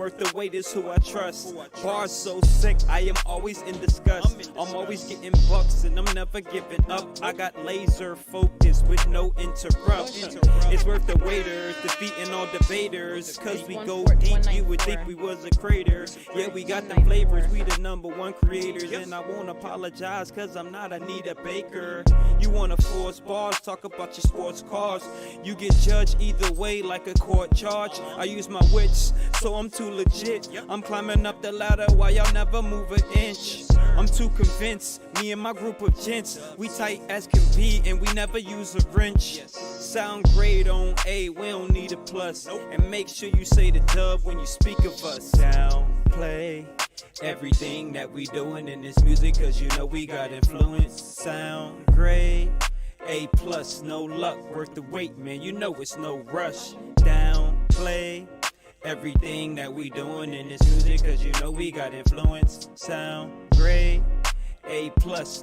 Worth the weight is who I trust. Bars so sick, I am always in disgust. I'm always getting bucks and I'm never giving up. I got laser focus with no interruption. It's worth the waiters, defeating all debaters. Cause we go deep, you would think we was a crater. Yeah, we got the flavors, we the #1 creators. And I won't apologize cause I'm not Anita Baker. You wanna force bars, talk about your sports cars. You get judged either way like a court charge. I use my wits, so I'm too legit. I'm climbing up the ladder while y'all never move an inch. I'm too convinced, me and my group of gents, we tight as can be and we never use a wrench. Sound great on A, we don't need a plus. And make sure you say the dub when you speak of us. Downplay everything that we doing in this music, cause you know we got influence. Sound great, A+, no luck, worth the wait, man, you know it's no rush. Downplay everything that we doing in this music, cause you know we got influence. Sound great, A+,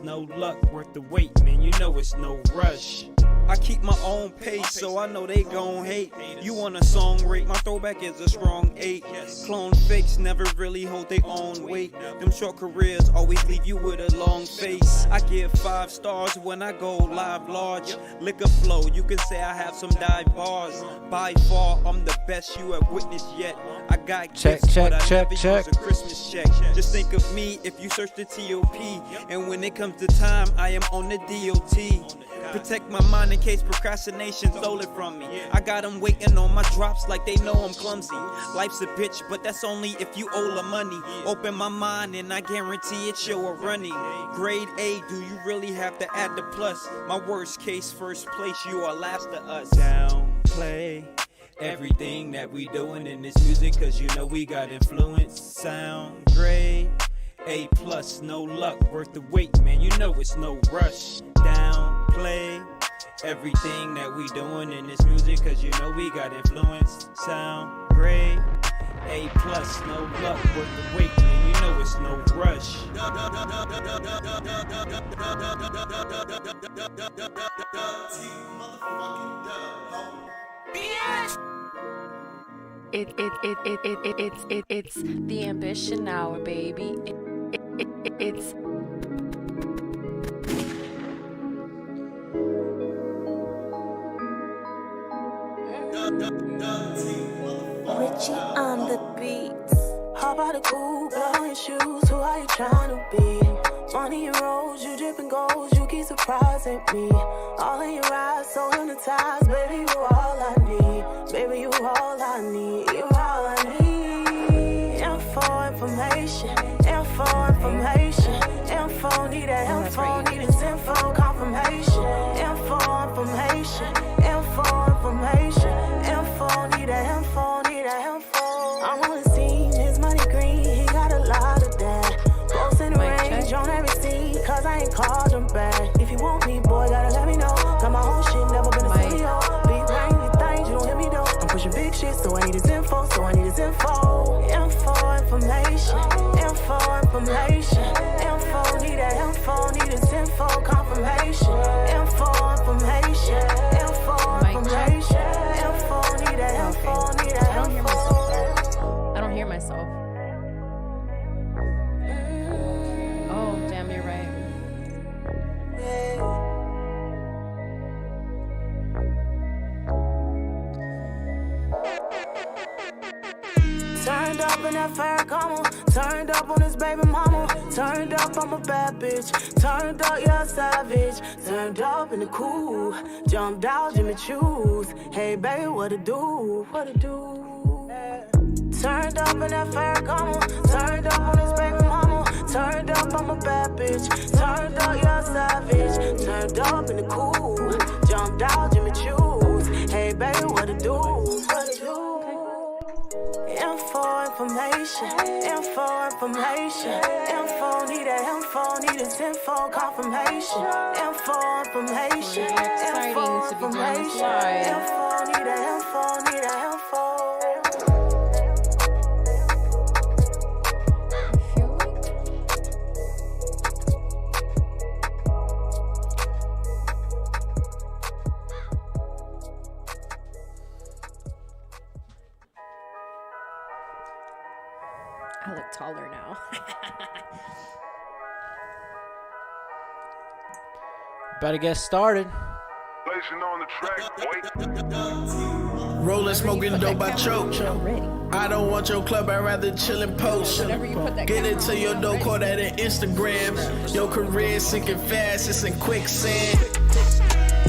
no luck, worth the wait, man, you know it's no rush. I keep my own pace, so I know they gon' hate. You want a song rate, my throwback is a strong 8. Clone fakes never really hold their own weight. Them short careers always leave you with a long face. I give 5 stars when I go live large. Liquor flow, you can say I have some dive bars. By far, I'm the best you have witnessed yet. I got gifts, but I never use a Christmas check. Just think of me if you search the TOP. And when it comes to time, I am on the DOT. Protect my mind in case procrastination stole it from me. I got them waiting on my drops like they know I'm clumsy. Life's a bitch, but that's only if you owe the money. Open my mind and I guarantee it show a running. Grade A, do you really have to add the plus? My worst case, first place, you are last to us. Downplay everything that we doing in this music, cause you know we got influence. Sound great, A+, no luck, worth the wait, man, you know it's no rush. Downplay everything that we doing in this music, cause you know we got influence. Sound great, A+, no luck, worth the wait, man, you know it's no rush. It's the Ambition Hour, baby. It's Richie on the beats. Hop out of cool, blow your shoes. Who are you trying to be? Money and rolls, you dripping gold. You keep surprising me. All in your eyes, so hypnotized. Baby, you all I need. Baby, you all I need. You all I need. Info, information. Info, information. Info, need that info. Need this info, confirmation. Info, information. Info, information. Info, need that info. Need that info. I'm on the scene, his money green. He got a lot of that. Close in the range, on every scene. Cause I ain't called him back. If you want me, boy, gotta let me know. Got my whole shit, never been a studio. Big rainy things, you don't hear me though. I'm pushing big shit, so I need his info. So I need his info. Info, information. Info, information. Info, need that info. Need his info, confirmation. Info, information. Info, information. Info, need that info. Need that info. I don't hear myself. Oh, damn, you're right. Turned up in that Ferragamo. Turned up on this baby mama. Turned up, I'm a bad bitch. Turned up, you're a savage. Turned up in the cool. Jumped out, Jimmy Choos. Hey baby, what to do? What to do? Turned up in that Ferragamo. Turned up on this baby mama. Turned up, I'm a bad bitch. Turned up, you're a savage. Turned up in the cool. Jumped out, Jimmy Choos. Hey baby, what to do? What to do? Info, information. Info, information. Info, need that info. Need this info, confirmation. Info, information. Info, information. Info, need that info. Need that info. I look taller now. Better get started. Blazing on the track, boy. Rolling, smoking dope, I choke. Ready. I don't want your club, I'd rather chill and post. Whenever you put that Get camera into on, your dope, call that an Instagram. Your career sinking fast, it's in quicksand.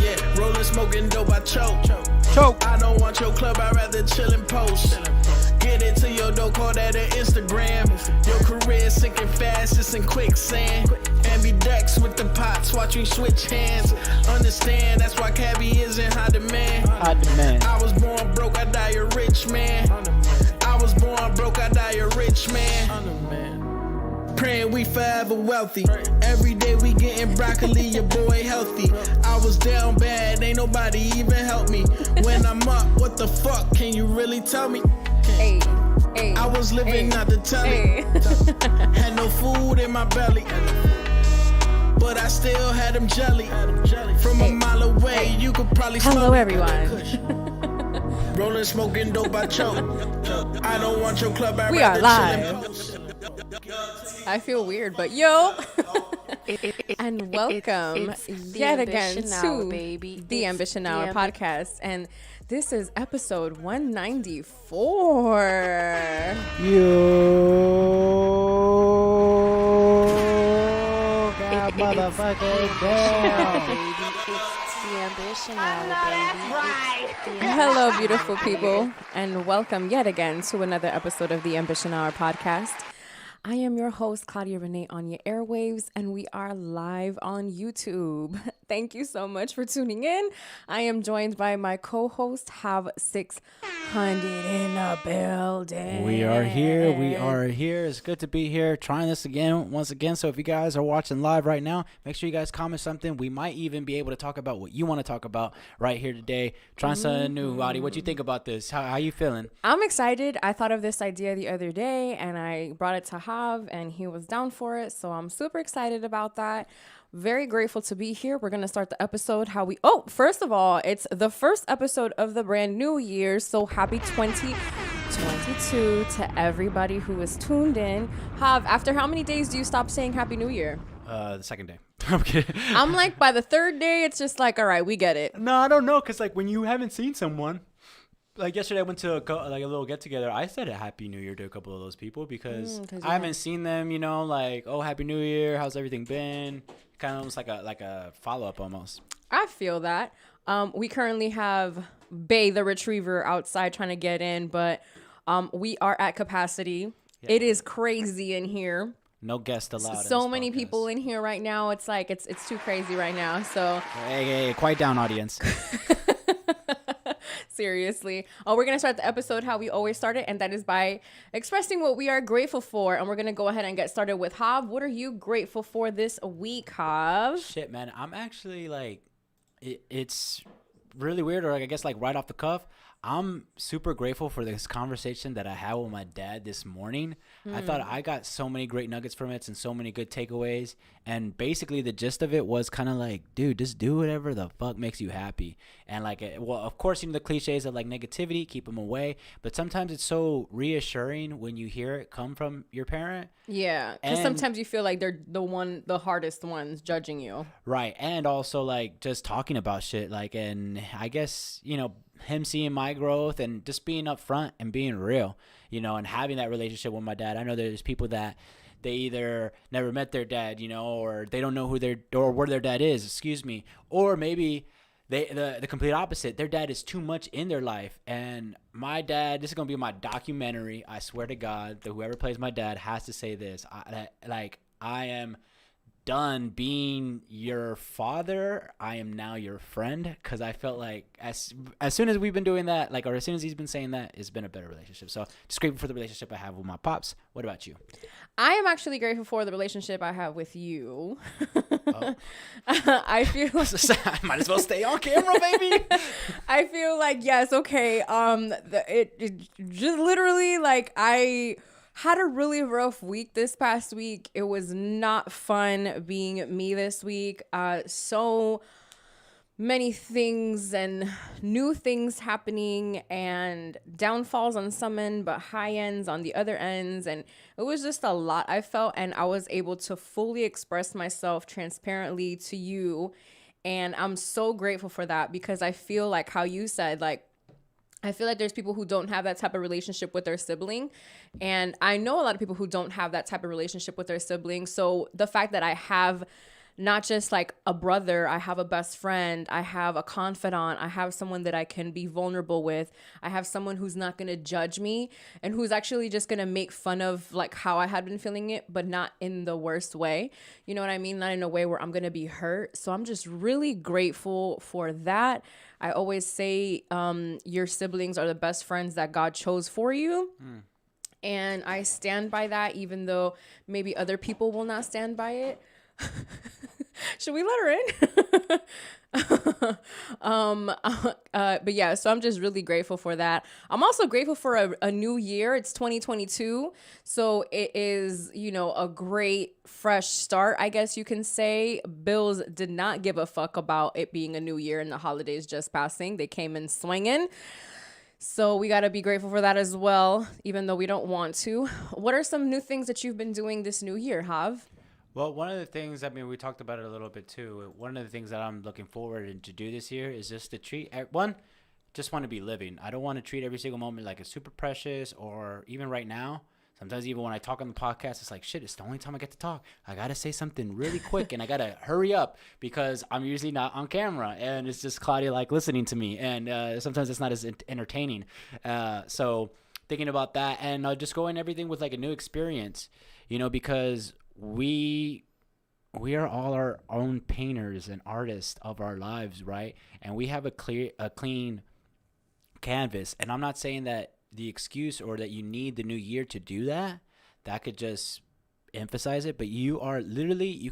Yeah, rolling, smoking dope, I choke. I don't want your club, I'd rather chill and post. Get into your dope, call that an Instagram. Your career sinking fast, it's in quicksand. Ambidex with the pots, watch me switch hands. Understand, that's why cabbie is in high demand. High demand. I was born broke, I die a rich man. I was born broke, I die a rich man. Praying we forever wealthy. Every day we getting broccoli, your boy healthy. I was down bad, ain't nobody even help me. When I'm up, what the fuck, can you really tell me? Hey, I was living out the telly. Had no food in my belly, but I still had them jelly. From a mile away, you could probably smell Hello, me. everyone. Rolling, smoking dope, I choke. I don't want your club, I'd We are rather chill and live. post. I feel weird, but yo. And welcome It's the yet again Ambition to Hour, baby. the It's Ambition the Hour podcast. And this is episode 194. You got motherfucking down. The Ambition Hour, baby. It's the Hello, beautiful people, and welcome yet again to another episode of the Ambition Hour podcast. I am your host, Claudia Renee, on your airwaves, and we are live on YouTube. Thank you so much for tuning in. I am joined by my co-host, Have 600 in the building. We are here. We are here. It's good to be here. Trying this again, once again. So if you guys are watching live right now, make sure you guys comment something. We might even be able to talk about what you want to talk about right here today. Trying something new. Adi, what you think about this? How you feeling? I'm excited. I thought of this idea the other day, and I brought it to Hav, and he was down for it. So I'm super excited about that. Very grateful to be here. We're going to start the episode first of all, it's the first episode of the brand new year. So happy 2022 to everybody who is tuned in. Hav, after how many days do you stop saying Happy New Year? The second day. I'm kidding. I'm like, by the third day, it's just like, all right, we get it. No, I don't know. Because like when you haven't seen someone. Like yesterday, I went to a little get together. I said a Happy New Year to a couple of those people because I haven't seen them. You know, like, oh, Happy New Year. How's everything been? Kind of almost like a follow up almost. I feel that. We currently have Bay the retriever outside trying to get in, but we are at capacity. Yeah. It is crazy in here. No guests allowed. So many people in here right now. It's like it's too crazy right now. So hey, quiet down, audience. Seriously. We're going to start the episode how we always start it, and that is by expressing what we are grateful for. And we're going to go ahead and get started with Hav. What are you grateful for this week, Hav? Shit, man. I'm actually like, it's really weird, or like, I guess like right off the cuff. I'm super grateful for this conversation that I had with my dad this morning. I thought I got so many great nuggets from it and so many good takeaways. And basically the gist of it was kind of like, dude, just do whatever the fuck makes you happy. And like, well, of course, you know, the cliches of like negativity, keep them away. But sometimes it's so reassuring when you hear it come from your parent. Yeah, because sometimes you feel like they're the hardest ones judging you. Right. And also like just talking about shit. Like, and I guess, you know, him seeing my growth and just being upfront and being real, you know, and having that relationship with my dad. I know there's people that they either never met their dad, you know, or they don't know or where their dad is, or maybe the complete opposite. Their dad is too much in their life. And my dad, this is going to be my documentary. I swear to God that whoever plays my dad has to say this. I am done being your father. I am now your friend, because I felt like as soon as we've been doing that, like, or as soon as he's been saying that, it's been a better relationship. So just grateful for the relationship I have with my pops. What about you? I am actually grateful for the relationship I have with you. I feel I might as well stay on camera, baby. I feel like, yes, okay. It just literally, like, I had a really rough week this past week. It was not fun being me this week. So many things and new things happening and downfalls on some end, but high ends on the other ends. And it was just a lot I felt, and I was able to fully express myself transparently to you. And I'm so grateful for that, because I feel like how you said, like, I feel like there's people who don't have that type of relationship with their sibling. And I know a lot of people who don't have that type of relationship with their sibling. So the fact that I have not just like a brother, I have a best friend, I have a confidant, I have someone that I can be vulnerable with, I have someone who's not going to judge me and who's actually just going to make fun of like how I had been feeling it, but not in the worst way. You know what I mean? Not in a way where I'm going to be hurt. So I'm just really grateful for that. I always say your siblings are the best friends that God chose for you. And I stand by that, even though maybe other people will not stand by it. Should we let her in? But yeah, so I'm just really grateful for that. I'm also grateful for a new year. It's 2022. So it is, you know, a great fresh start, I guess you can say. Bills did not give a fuck about it being a new year and the holidays just passing. They came in swinging. So we got to be grateful for that as well, even though we don't want to. What are some new things that you've been doing this new year, Jav? Well, one of the things, I mean, we talked about it a little bit too. One of the things that I'm looking forward to do this year is just to treat just want to be living. I don't want to treat every single moment like it's super precious, or even right now. Sometimes even when I talk on the podcast, it's like, shit, it's the only time I get to talk. I got to say something really quick and I got to hurry up because I'm usually not on camera and it's just Claudia like listening to me. And sometimes it's not as entertaining. So thinking about that and just going everything with like a new experience, you know, because we are all our own painters and artists of our lives, right? And we have a clean canvas. And I'm not saying that the excuse or that you need the new year to do that. That could just emphasize it. But you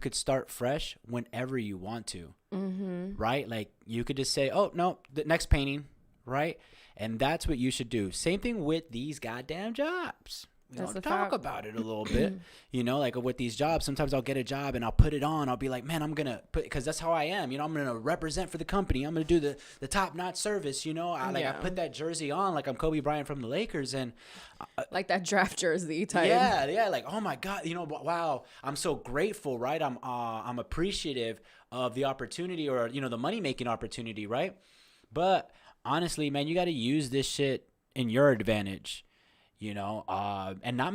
could start fresh whenever you want to, right? Like you could just say, oh, no, the next painting, right? And that's what you should do. Same thing with these goddamn jobs. Talk about it a little bit, you know, like with these jobs. Sometimes I'll get a job and I'll put it on. I'll be like, man, I'm going to put, because that's how I am. You know, I'm going to represent for the company. I'm going to do the top-notch service, you know. I put that jersey on like I'm Kobe Bryant from the Lakers. And like that draft jersey type. Yeah. Like, oh, my God, you know, wow. I'm so grateful, right? I'm appreciative of the opportunity or, you know, the money-making opportunity, right? But honestly, man, you got to use this shit in your advantage. You know, and not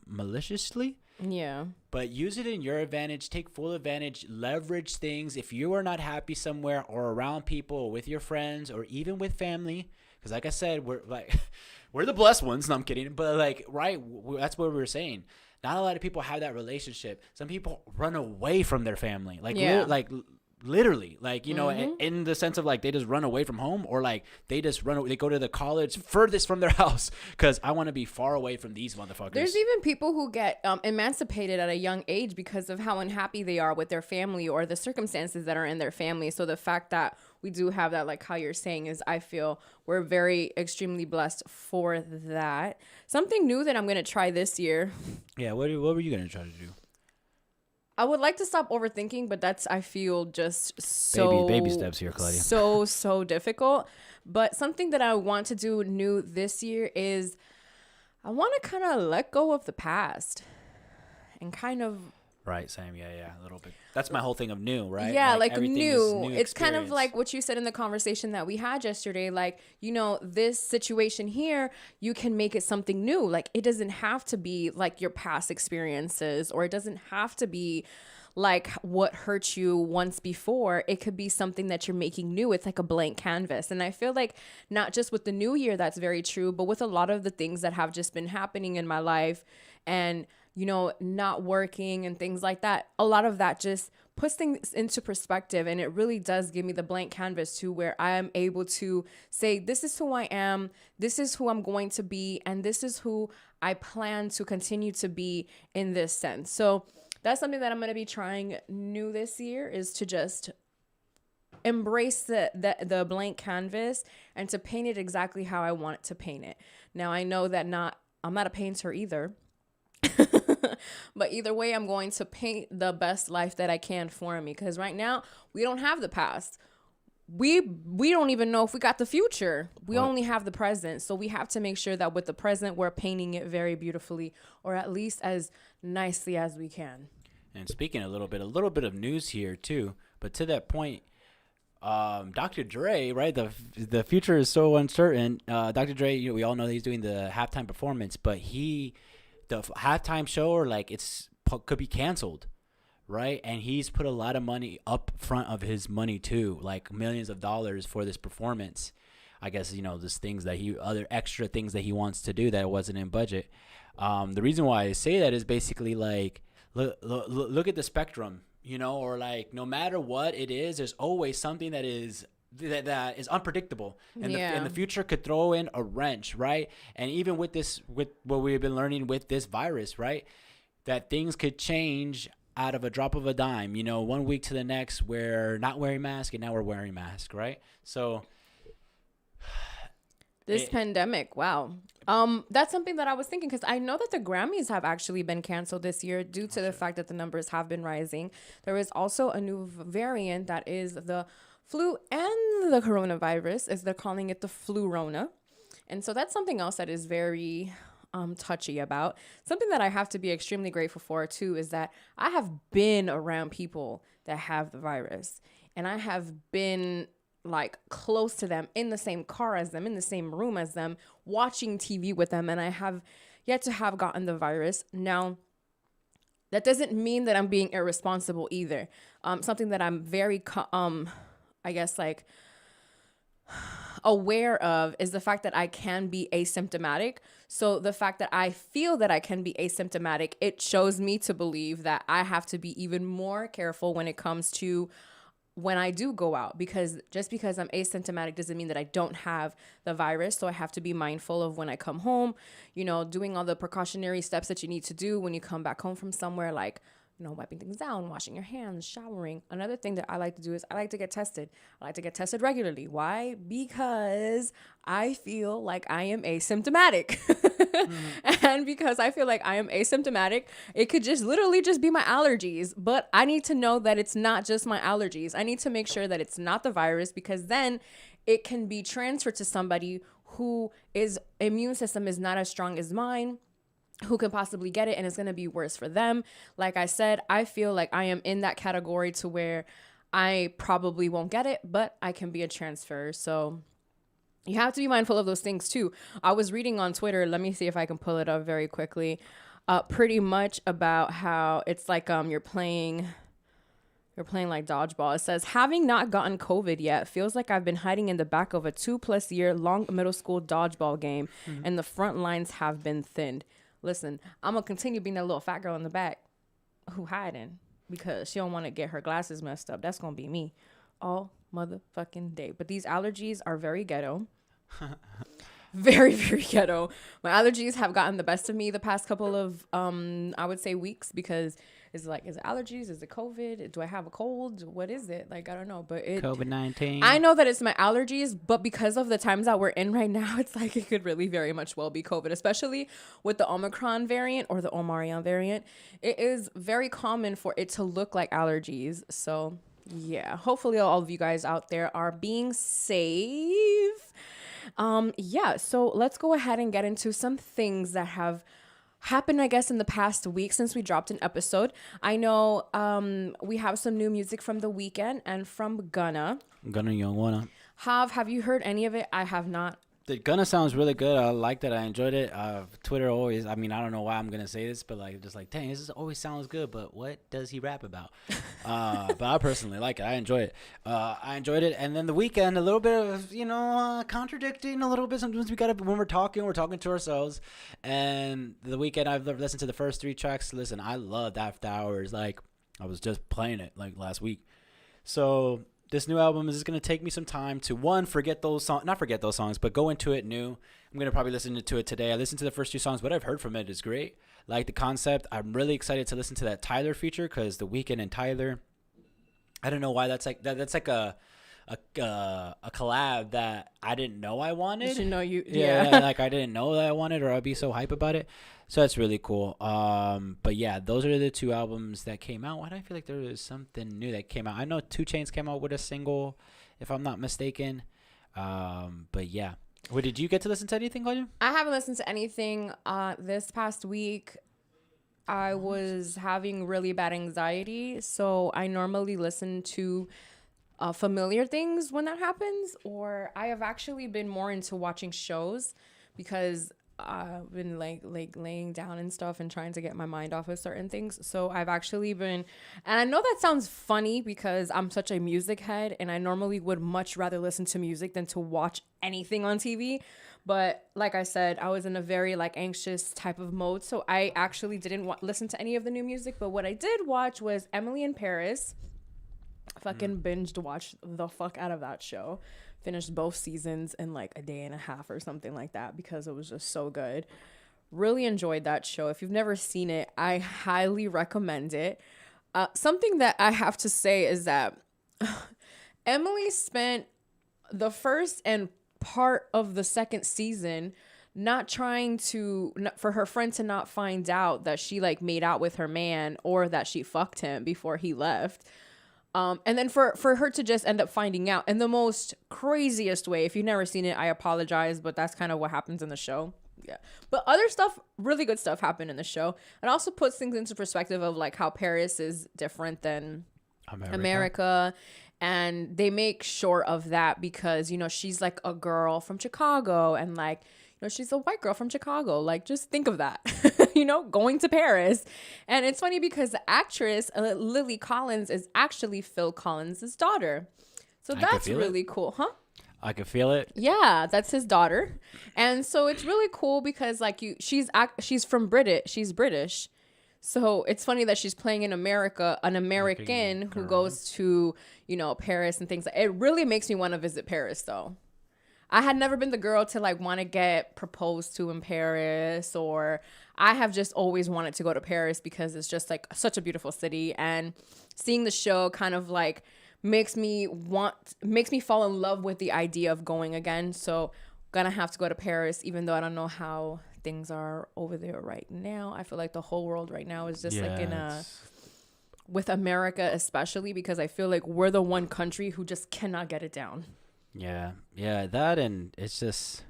maliciously. Yeah. But use it in your advantage. Take full advantage. Leverage things. If you are not happy somewhere or around people or with your friends or even with family, because like I said, we're the blessed ones. No, I'm kidding. But like, right, that's what we were saying. Not a lot of people have that relationship. Some people run away from their family. Literally, like, you know, in the sense of like they just run away from home, or like they go to the college furthest from their house because I want to be far away from these motherfuckers. There's even people who get emancipated at a young age because of how unhappy they are with their family or the circumstances that are in their family. So the fact that we do have that, like how you're saying, is I feel we're very extremely blessed for that. Something new that I'm going to try this year. Yeah, what were you going to try to do? I would like to stop overthinking, but that's, I feel, just so baby steps here, Claudia. So difficult. But something that I want to do new this year is I want to kind of let go of the past and kind of. Right, same, yeah, a little bit. That's my whole thing of new, right? Yeah, like new. It's kind of like what you said in the conversation that we had yesterday. Like, you know, this situation here, you can make it something new. Like, it doesn't have to be like your past experiences, or it doesn't have to be like what hurt you once before. It could be something that you're making new. It's like a blank canvas. And I feel like not just with the new year, that's very true, but with a lot of the things that have just been happening in my life and, you know, not working and things like that, a lot of that just puts things into perspective. And it really does give me the blank canvas to where I am able to say, this is who I am, this is who I'm going to be, and this is who I plan to continue to be in this sense. So that's something that I'm going to be trying new this year, is to just embrace the blank canvas and to paint it exactly how I want it to paint it. Now, I know that I'm not a painter either. But either way, I'm going to paint the best life that I can for me, because right now we don't have the past. we don't even know if we got the future. We only have the present. So we have to make sure that with the present, we're painting it very beautifully, or at least as nicely as we can. And speaking a little bit of news here too, but to that point, Dr. Dre, right? The future is so uncertain. Dr. Dre, we all know that he's doing the halftime performance, but the halftime show, or like could be canceled, right? And he's put a lot of money up front of his money too, like millions of dollars for this performance. I guess, just things that other extra things that he wants to do that wasn't in budget. The reason why I say that is basically like, look at the spectrum, or like no matter what it is, there's always something that is unpredictable, and the future could throw in a wrench, right? And even with what we've been learning with this virus, right, that things could change out of a drop of a dime. 1 week to the next, we're not wearing masks, and now we're wearing masks, right? So this pandemic, wow. That's something that I was thinking, because I know that the Grammys have actually been canceled this year due to the fact that the numbers have been rising. There is also a new variant that is the flu and the coronavirus, as they're calling it, the flu-rona. And so that's something else that is very touchy about. Something that I have to be extremely grateful for too is that I have been around people that have the virus, and I have been like close to them, in the same car as them, in the same room as them, watching TV with them, and I have yet to have gotten the virus. Now, that doesn't mean that I'm being irresponsible either. Something that I'm very, I guess, like, aware of is the fact that I can be asymptomatic. So the fact that I feel that I can be asymptomatic, it shows me to believe that I have to be even more careful when it comes to when I do go out, because just because I'm asymptomatic doesn't mean that I don't have the virus. So I have to be mindful of when I come home, doing all the precautionary steps that you need to do when you come back home from somewhere, like, wiping things down, washing your hands, showering. Another thing that I like to do is I like to get tested. I like to get tested regularly. Why? Because I feel like I am asymptomatic. And because I feel like I am asymptomatic, it could just literally just be my allergies. But I need to know that it's not just my allergies. I need to make sure that it's not the virus, because then it can be transferred to somebody who is immune system is not as strong as mine, who can possibly get it, and it's going to be worse for them. Like I said, I feel like I am in that category to where I probably won't get it, but I can be a transfer. So you have to be mindful of those things too. I was reading on Twitter, let me see if I can pull it up very quickly, pretty much about how it's like you're playing like dodgeball. It says, having not gotten COVID yet, feels like I've been hiding in the back of a 2+ year long middle school dodgeball game, and the front lines have been thinned. Listen, I'm going to continue being that little fat girl in the back who hiding because she don't want to get her glasses messed up. That's going to be me all motherfucking day. But these allergies are very ghetto. Very, very ghetto. My allergies have gotten the best of me the past couple of, I would say, weeks, because is it allergies? Is it COVID? Do I have a cold? What is it? Like, I don't know. But COVID-19. I know that it's my allergies, but because of the times that we're in right now, it's like it could really very much well be COVID, especially with the Omicron variant or the Omarion variant. It is very common for it to look like allergies. So, yeah, hopefully all of you guys out there are being safe. So let's go ahead and get into some things that have happened, I guess, in the past week since we dropped an episode. I know we have some new music from The Weeknd and from Gunna. Young Wanna. Have you heard any of it? I have not. The Gunna sounds really good. I liked it. I enjoyed it. Twitter always, I don't know why I'm going to say this, but dang, this always sounds good, but what does he rap about? But I personally like it. I enjoy it. And then The Weeknd, a little bit of, contradicting a little bit. Sometimes when we're talking to ourselves. And The Weeknd, I've listened to the first 3 tracks. Listen, I loved After Hours. Like, I was just playing it last week. So this new album is going to take me some time to, not forget those songs, but go into it new. I'm going to probably listen to it today. I listened to the first 2 songs. What I've heard from it is great. Like the concept. I'm really excited to listen to that Tyler feature, because The Weeknd and Tyler, I don't know why that's like a collab that I didn't know I wanted. Yeah. Like I didn't know that I wanted, or I'd be so hype about it. So that's really cool. But yeah, those are the 2 albums that came out. Why do I feel like there was something new that came out? I know 2 Chainz came out with a single if I'm not mistaken. But yeah. What, did you get to listen to anything, Claudia? I haven't listened to anything this past week. I was having really bad anxiety, so I normally listen to familiar things when that happens, or I have actually been more into watching shows because I've been like laying down and stuff and trying to get my mind off of certain things. So I've actually been, and I know that sounds funny because I'm such a music head and I normally would much rather listen to music than to watch anything on TV. But like I said, I was in a very like anxious type of mode. So I actually didn't listen to any of the new music. But what I did watch was Emily in Paris. Fucking binged watched the fuck out of that show. Finished both seasons in like a day and a half or something like that because it was just so good. Really enjoyed that show. If you've never seen it, I highly recommend it. Something that I have to say is that Emily spent the first and part of the second season not trying to, for her friend to not find out that she like made out with her man or that she fucked him before he left. And then for her to just end up finding out in the most craziest way. If you've never seen it, I apologize, but that's kind of what happens in the show. Yeah. But other stuff, really good stuff happened in the show. It also puts things into perspective of like how Paris is different than America. And they make sure of that because, you know, she's like a girl from Chicago and like, you know, she's a white girl from Chicago. Like, just think of that, you know, going to Paris. And it's funny because the actress, Lily Collins, is actually Phil Collins' daughter. So that's really cool. Huh? I could feel it. Yeah, that's his daughter. And so it's really cool because like she's from she's British. So it's funny that she's playing in America, an American who goes to, you know, Paris and things. It really makes me want to visit Paris though. I had never been the girl to like want to get proposed to in Paris, or I have just always wanted to go to Paris because it's just like such a beautiful city, and seeing the show kind of like makes me fall in love with the idea of going again. So gonna have to go to Paris, even though I don't know how things are over there right now. I feel like the whole world right now is just like with America especially, because I feel like we're the one country who just cannot get it down. Yeah, that, and it's just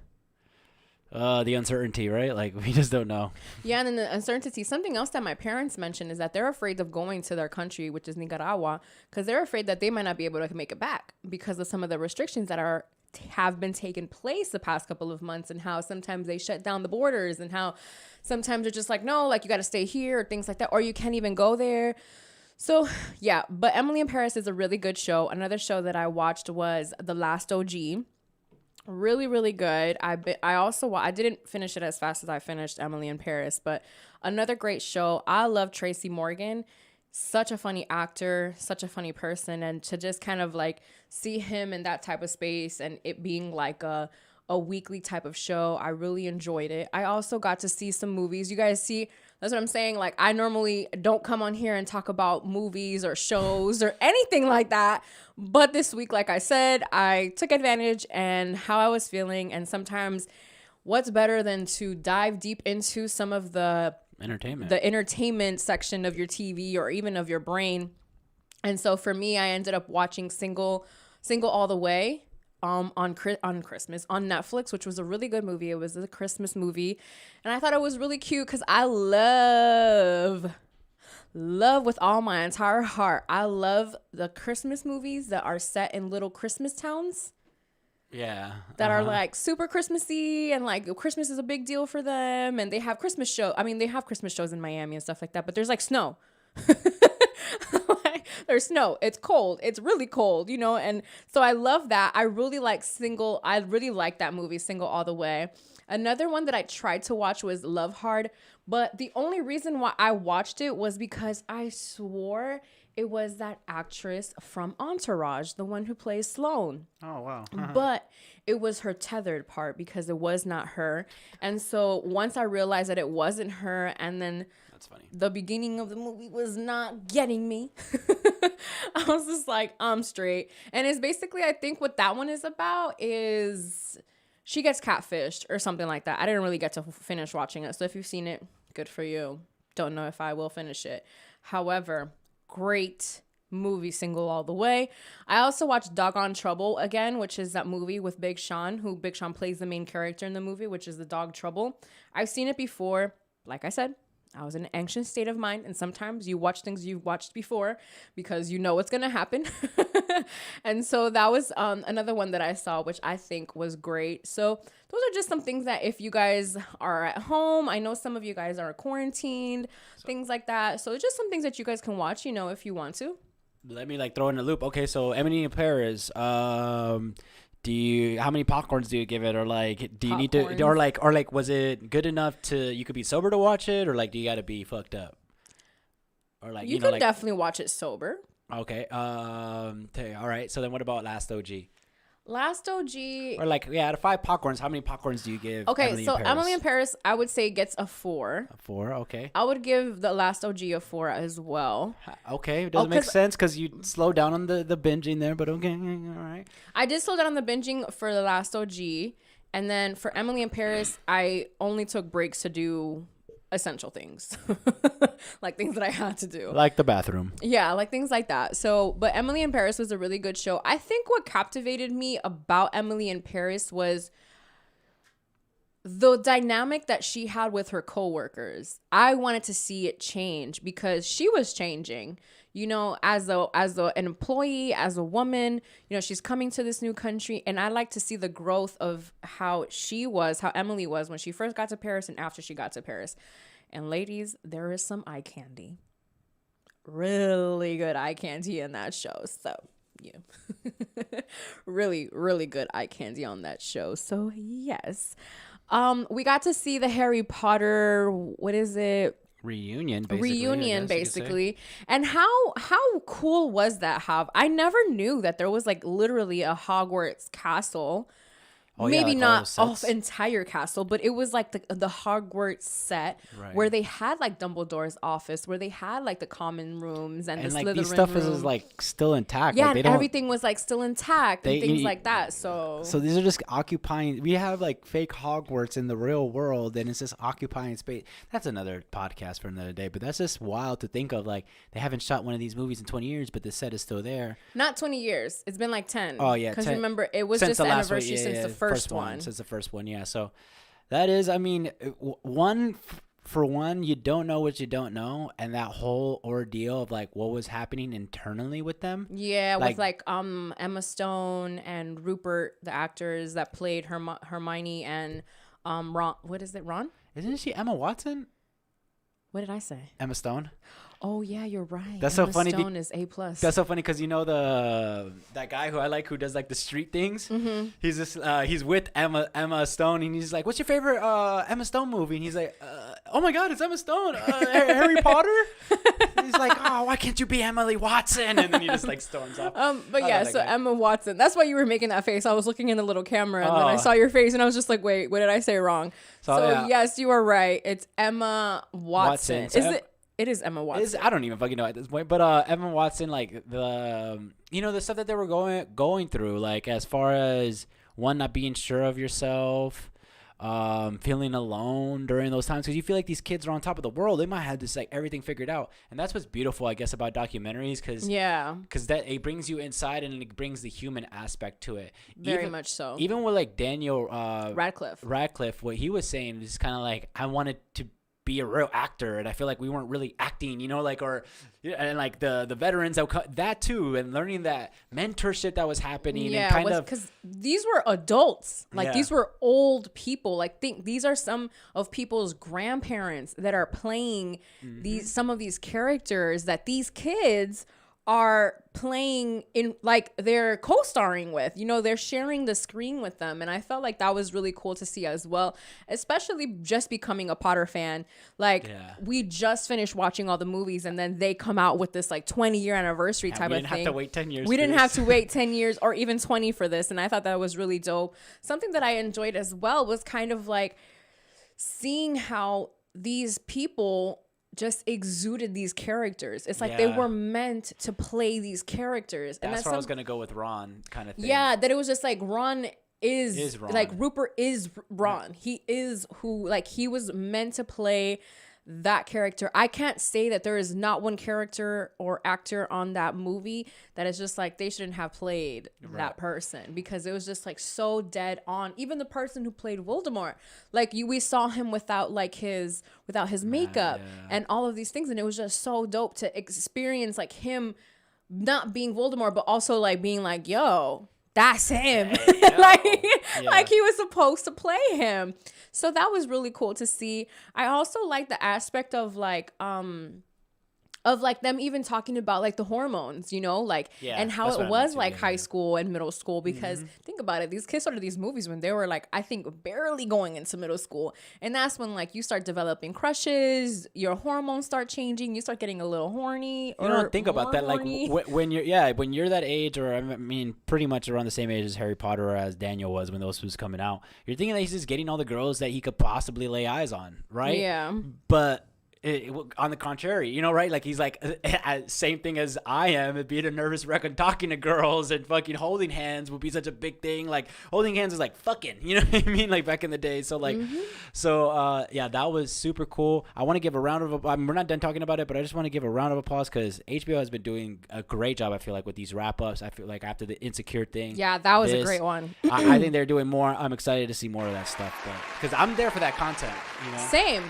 the uncertainty, right? Like, we just don't know. Yeah, and then the uncertainty. Something else that my parents mentioned is that they're afraid of going to their country, which is Nicaragua, because they're afraid that they might not be able to make it back because of some of the restrictions that have been taking place the past couple of months, and how sometimes they shut down the borders, and how sometimes they're just like, no, like you got to stay here, or things like that, or you can't even go there. So, yeah, but Emily in Paris is a really good show. Another show that I watched was The Last OG. Really, really good. I didn't finish it as fast as I finished Emily in Paris, but another great show. I love Tracy Morgan. Such a funny actor, such a funny person, and to just kind of like see him in that type of space and it being like a weekly type of show, I really enjoyed it. I also got to see some movies. You guys see, that's what I'm saying. Like, I normally don't come on here and talk about movies or shows or anything like that. But this week, like I said, I took advantage and how I was feeling. And sometimes what's better than to dive deep into some of the entertainment section of your TV or even of your brain. And so for me, I ended up watching Single All the Way. On Netflix, which was a really good movie. It was a Christmas movie, and I thought it was really cute because I love with all my entire heart. I love the Christmas movies that are set in little Christmas towns. Yeah. That are like super Christmassy, and like Christmas is a big deal for them, and they have Christmas shows. I mean, they have Christmas shows in Miami and stuff like that, but there's like snow. There's snow. It's cold. It's really cold, you know? And so I love that. I really like that movie, Single All the Way. Another one that I tried to watch was Love Hard, but the only reason why I watched it was because I swore it was that actress from Entourage, the one who plays Sloane. Oh, wow. But it was her tethered part because it was not her. And so once I realized that it wasn't her, and then funny, the beginning of the movie was not getting me. I was just like, I'm straight. And it's basically, I think what that one is about is she gets catfished or something like that. I didn't really get to finish watching it. So if you've seen it, good for you. Don't know if I will finish it. However, great movie single all the way. I also watched Doggone Trouble again, which is that movie with Big Sean, who Big Sean plays the main character in the movie, which is the dog Trouble. I've seen it before. Like I said, I was in an anxious state of mind, and sometimes you watch things you've watched before because you know what's going to happen. And so that was another one that I saw, which I think was great. So those are just some things that if you guys are at home, I know some of you guys are quarantined, things like that. So just some things that you guys can watch, you know, if you want to. Let me throw in a loop. Okay, so Emily in Paris, how many popcorns do you give it, or do you need to, or was it good enough you could be sober to watch it, or do you got to be fucked up, or you could definitely watch it sober. Okay, all right. So then, what about Last OG? Last OG, or out of 5 popcorns, how many popcorns do you give? Okay, Emily in Paris, I would say gets a 4. A 4, okay. I would give the Last OG a 4 as well. Okay, it doesn't make sense because you slow down on the binging there, but okay, all right. I did slow down on the binging for the Last OG, and then for Emily in Paris, I only took breaks to do essential things, like things that I had to do, like the bathroom. Yeah, like things like that. So, but Emily in Paris was a really good show. I think what captivated me about Emily in Paris was the dynamic that she had with her coworkers. I wanted to see it change because she was changing, you know, as an employee, as a woman, you know, she's coming to this new country, and I like to see the growth of how Emily was when she first got to Paris and after she got to Paris. And ladies, there is some eye candy, really good eye candy in that show. So yeah, really, really good eye candy on that show. So yes. We got to see the Harry Potter, what is it? Reunion, basically. And how cool was that, Hav? I never knew that there was literally a Hogwarts castle. Maybe not an entire castle, but it was like the Hogwarts set, right, where they had Dumbledore's office, where they had the common rooms and the Slytherin these stuff room. is still intact. Yeah, and everything was still intact and things like that. So these are just occupying. We have fake Hogwarts in the real world, and it's just occupying space. That's another podcast for another day. But that's just wild to think of. They haven't shot one of these movies in 20 years, but the set is still there. Not 20 years. It's been 10. Oh yeah, because remember it was just the anniversary since the first one. Since the first one, yeah. So that is, I mean, for one, you don't know what you don't know, and that whole ordeal of what was happening internally with them. Yeah, with Emma Stone and Rupert, the actors that played Hermione, and Ron. What is it, Ron? Isn't she Emma Watson? What did I say? Emma Stone. Oh yeah, you're right. That's Emma so funny. Stone is A+. That's so funny because you know that guy who I like who does the street things. Mm-hmm. He's just he's with Emma Stone, and he's like, "What's your favorite Emma Stone movie?" And he's like, "Oh my God, it's Emma Stone, Harry Potter." He's like, "Oh, why can't you be Emily Watson?" And then he just storms off. But yeah, so Emma Watson. That's why you were making that face. I was looking in the little camera, and then I saw your face, and I was just like, "Wait, what did I say wrong?" So yeah. Yes, you are right. It's Emma Watson. So is it? It is Emma Watson. I don't even fucking know at this point. But Emma Watson, the stuff that they were going through, as far as one, not being sure of yourself, feeling alone during those times, because you feel like these kids are on top of the world. They might have this everything figured out, and that's what's beautiful, I guess, about documentaries, because that it brings you inside and it brings the human aspect to it. Very much so. Even with Daniel Radcliffe, what he was saying is kind of I wanted to be a real actor, and I feel like we weren't really acting, and the veterans that too, and learning that mentorship that was happening, and because these were adults, these were old people. These are some of people's grandparents that are playing some of these characters that these kids are playing in, they're co-starring with, they're sharing the screen with them. And I felt like that was really cool to see as well, especially just becoming a Potter fan. We just finished watching all the movies, and then they come out with this 20-year anniversary type of thing. We didn't have to wait 10 years. We didn't have to wait 10 years or even 20 for this. And I thought that was really dope. Something that I enjoyed as well was kind of seeing how these people just exuded these characters. It's they were meant to play these characters. And that's where I was gonna go with Ron kind of thing. Yeah, that it was just Ron is Ron. Rupert is Ron. He is who he was meant to play that character. I can't say that there is not one character or actor on that movie that is just like they shouldn't have played that person, because it was just like so dead on. Even the person who played Voldemort, like we saw him without his makeup and all of these things, and it was just so dope to experience like him not being Voldemort, but also like being like, yo, that's him. Like he was supposed to play him. So that was really cool to see. I also like the aspect of like them even talking about like the hormones, you know, like, and how it was like high school and middle school, because think about it, these kids started these movies when they were like, I think barely going into middle school. And that's when like you start developing crushes, your hormones start changing, you start getting a little horny. You don't think about that. Horny. Like when you're that age, or I mean, pretty much around the same age as Harry Potter or as Daniel was when those was coming out, you're thinking that he's just getting all the girls that he could possibly lay eyes on. Right. Yeah. But on the contrary, you know, right? Like he's like, same thing as I am, being a nervous wreck and talking to girls, and fucking holding hands would be such a big thing. Like holding hands is like fucking, you know what I mean? Like back in the day. So like, yeah, that was super cool. I want to give a round of applause. We're not done talking about it, but I just want to give a round of applause because HBO has been doing a great job. I feel like with these wrap ups. I feel like after the Insecure thing. Yeah, that was a great one. I think they're doing more. I'm excited to see more of that stuff, because I'm there for that content. You know? Same.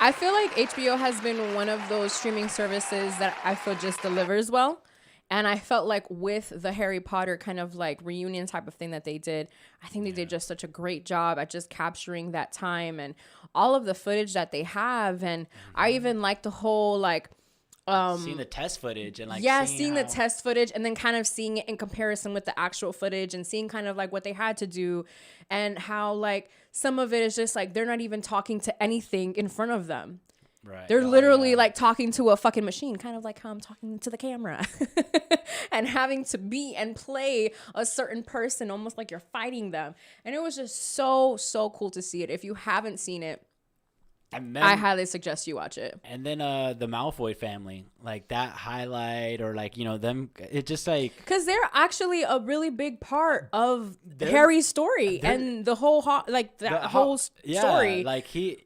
I feel like HBO has been one of those streaming services that I feel just delivers well. And I felt like with the Harry Potter kind of like reunion type of thing that they did, I think they did just such a great job at just capturing that time and all of the footage that they have. And I even like the whole like seeing the test footage and like seeing the test footage and then kind of seeing it in comparison with the actual footage and seeing kind of like what they had to do, and how like some of it is just like they're not even talking to anything in front of them. Right. They're literally like talking to a fucking machine, kind of like how I'm talking to the camera and having to be and play a certain person almost like you're fighting them. And it was just so cool to see it. If you haven't seen it, and then, I highly suggest you watch it. And then the Malfoy family, like that highlight, or like, you know, them, it just like, because they're actually a really big part of Harry's story and the whole story. Like he,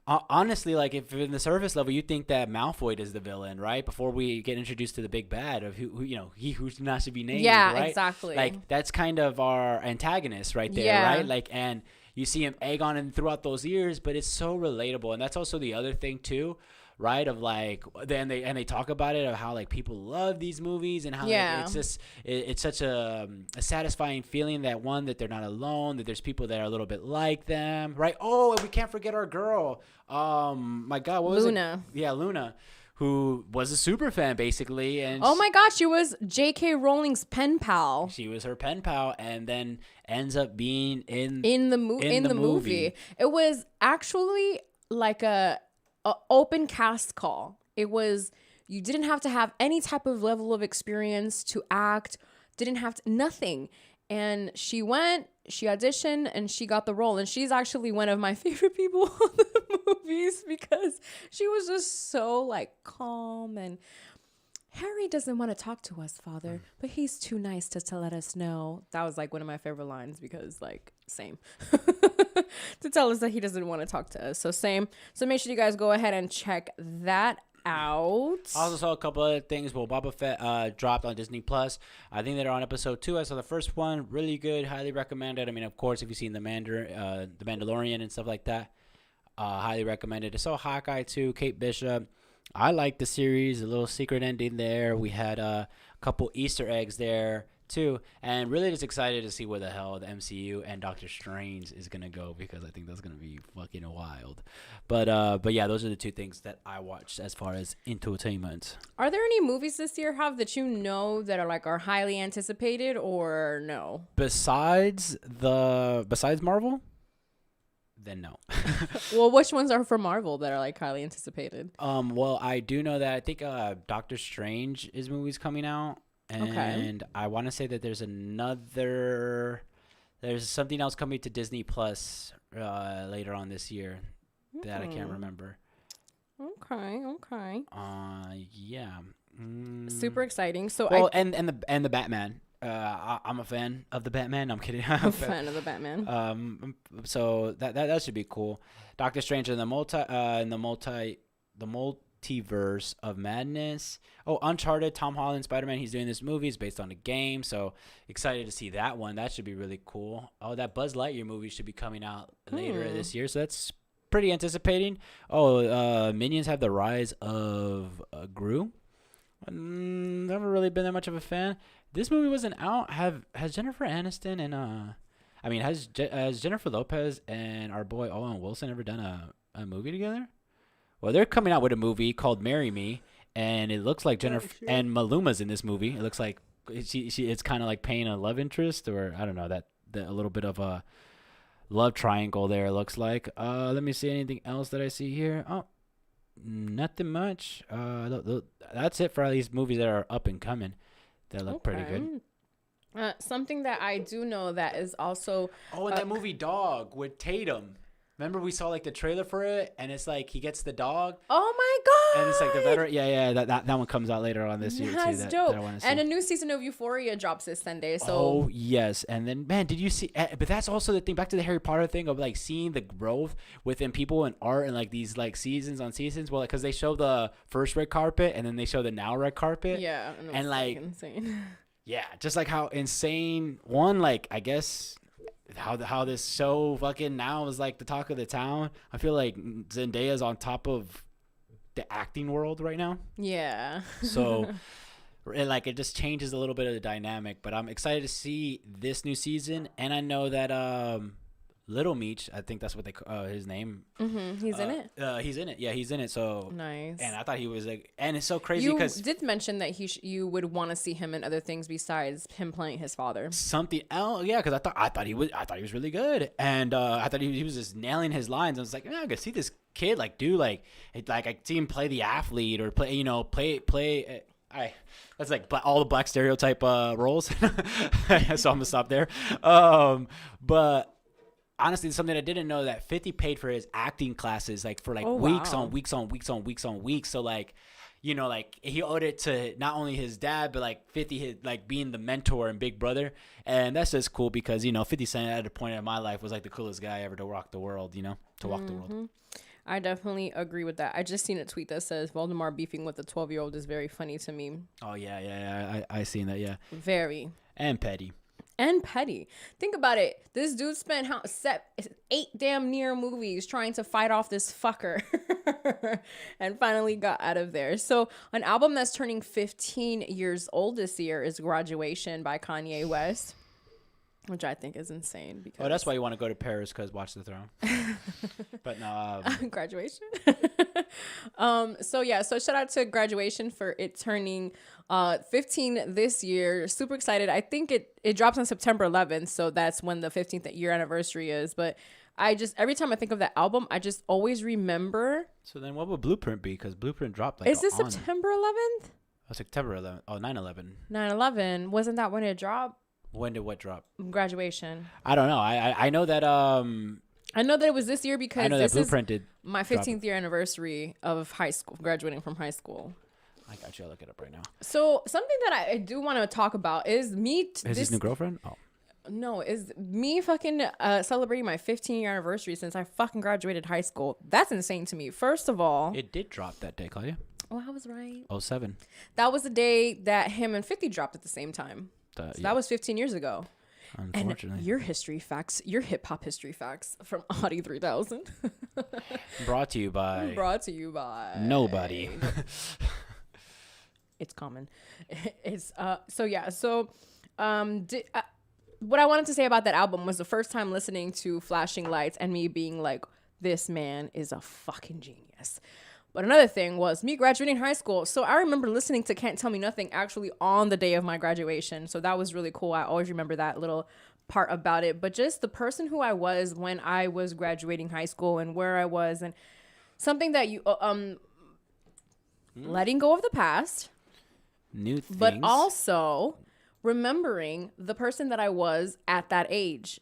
honestly, like if in the surface level you think that Malfoy is the villain, right? Before we get introduced to the big bad of who you know, he who's not to be named. Yeah, right? Exactly. Like that's kind of our antagonist right there, right? Like, and you see him egg on him throughout those years, but it's so relatable. And that's also the other thing too, right? Of like, then they talk about it, of how like people love these movies and how like, it's just it's such a satisfying feeling that they're not alone, that there's people that are a little bit like them, right? Oh, and we can't forget our girl. My God, what was Luna? Yeah, Luna, who was a super fan basically, and oh my God, she was J.K. Rowling's pen pal. She was her pen pal, and then ends up being in the movie. It was actually like a open cast call. It was, you didn't have to have any type of level of experience to act. Didn't have to, nothing. And she went, she auditioned, and she got the role. And she's actually one of my favorite people in the movies, because she was just so like calm. And Harry doesn't want to talk to us, Father, but he's too nice to let us know. That was like one of my favorite lines, because like same to tell us that he doesn't want to talk to us. So same. So make sure you guys go ahead and check that out. I also saw a couple other things. Well, Boba Fett dropped on Disney Plus. I think they're on episode 2. I saw the first one, really good, highly recommended. I mean, of course, if you've seen the Mandalorian and stuff like that, highly recommended. I saw Hawkeye too, Kate Bishop. I like the series, a little secret ending there. We had a couple Easter eggs there too, and really just excited to see where the hell the MCU and Doctor Strange is gonna go, because I think that's gonna be fucking wild. But yeah, those are the two things that I watched as far as entertainment. Are there any movies this year, that you know that are highly anticipated, or no? Besides Marvel? Then no. Well, which ones are for Marvel that are like highly anticipated? Well, I do know that I think Doctor Strange is movies coming out, and I want to say that there's something else coming to Disney Plus later on this year that I can't remember. Okay. Yeah. Super exciting. So and the Batman. I'm a fan of the Batman. I'm kidding. I'm a fan of the Batman. So that should be cool. Doctor Strange in the the Multiverse of Madness. Oh, Uncharted, Tom Holland, Spider-Man. He's doing this movie. It's based on a game, so excited to see that one. That should be really cool. Oh, that Buzz Lightyear movie should be coming out later this year, so that's pretty anticipating. Oh, Minions have the Rise of Gru. Never really been that much of a fan. This movie wasn't out. Has Jennifer Aniston and has Jennifer Lopez and our boy Owen Wilson ever done a movie together? Well, they're coming out with a movie called Marry Me, and it looks like Jennifer and Maluma's in this movie. It looks like it's kind of like paying a love interest, or I don't know, that a little bit of a love triangle there. It looks like. Let me see anything else that I see here. Oh, nothing much. That's it for all these movies that are up and coming. That look pretty good. Something that I do know that is also and that movie Dog with Tatum. Remember we saw like the trailer for it, and it's like he gets the dog. Oh my god! And it's like the veteran. Yeah. That one comes out later on this year too. That's dope. That I wanna see. And a new season of Euphoria drops this Sunday. So. Oh yes, and then man, did you see? But that's also the thing. Back to the Harry Potter thing of like seeing the growth within people and art and like these like seasons on seasons. Well, because they show the first red carpet and then they show the now red carpet. Yeah, and like insane. Yeah, just like how insane. One, like I guess. How this show fucking now is like the talk of the town. I feel like Zendaya's on top of the acting world right now. Yeah. So, it just changes a little bit of the dynamic. But I'm excited to see this new season, and I know that Little Meech, I think that's what they his name. Mm-hmm. He's in it. He's in it. Yeah, he's in it. So nice. And I thought he was like, and it's so crazy because you did mention that you would want to see him in other things besides him playing his father. Something else, yeah. Because I thought he was really good, and I thought he was just nailing his lines. I was like, I could see this kid like I see him play the athlete or play that's like all the black stereotype roles. So I'm gonna stop there. But. Honestly, something I didn't know that 50 paid for his acting classes, like for weeks on weeks on weeks on weeks on weeks. So like, like he owed it to not only his dad, but like 50 his, like being the mentor and big brother. And that's just cool because, 50 Cent at a point in my life was like the coolest guy ever to rock the world, to walk the world. I definitely agree with that. I just seen a tweet that says Voldemort beefing with a 12-year-old is very funny to me. Oh, yeah. I seen that, yeah. Very. And petty. Think about it. This dude spent 8 damn near movies trying to fight off this fucker and finally got out of there. So an album that's turning 15 years old this year is Graduation by Kanye West, which I think is insane. Because that's why you want to go to Paris, because Watch the Throne. But no. Graduation. So shout out to Graduation for it turning 15 this year. Super excited. I think it drops on September 11th, so that's when the 15th year anniversary is. But every time I think of that album, I just always remember. So then what would Blueprint be? Because Blueprint dropped is this September 11th? Oh, September 11th. Oh, 9/11. 9/11. Wasn't that when it dropped? When did what drop? Graduation. I don't know. I know that I know that it was this year because I know this that Blueprint did my 15th year anniversary of high school, graduating from high school. I got you. I'll look it up right now. So something that I do want to talk about is me. Is his new girlfriend? Oh. No, is me fucking celebrating my 15-year anniversary since I fucking graduated high school. That's insane to me. First of all. It did drop that day, Claudia. Oh, I was right. 07. That was the day that him and 50 dropped at the same time. That was 15 years ago. Unfortunately. And your hip hop history facts from Audi 3000. Brought to you by nobody. It's common. It's what I wanted to say about that album was the first time listening to Flashing Lights and me being like, this man is a fucking genius. But another thing was me graduating high school. So I remember listening to Can't Tell Me Nothing actually on the day of my graduation. So that was really cool. I always remember that little part about it. But just the person who I was when I was graduating high school and where I was, and something that you letting go of the past, new things, but also remembering the person that I was at that age.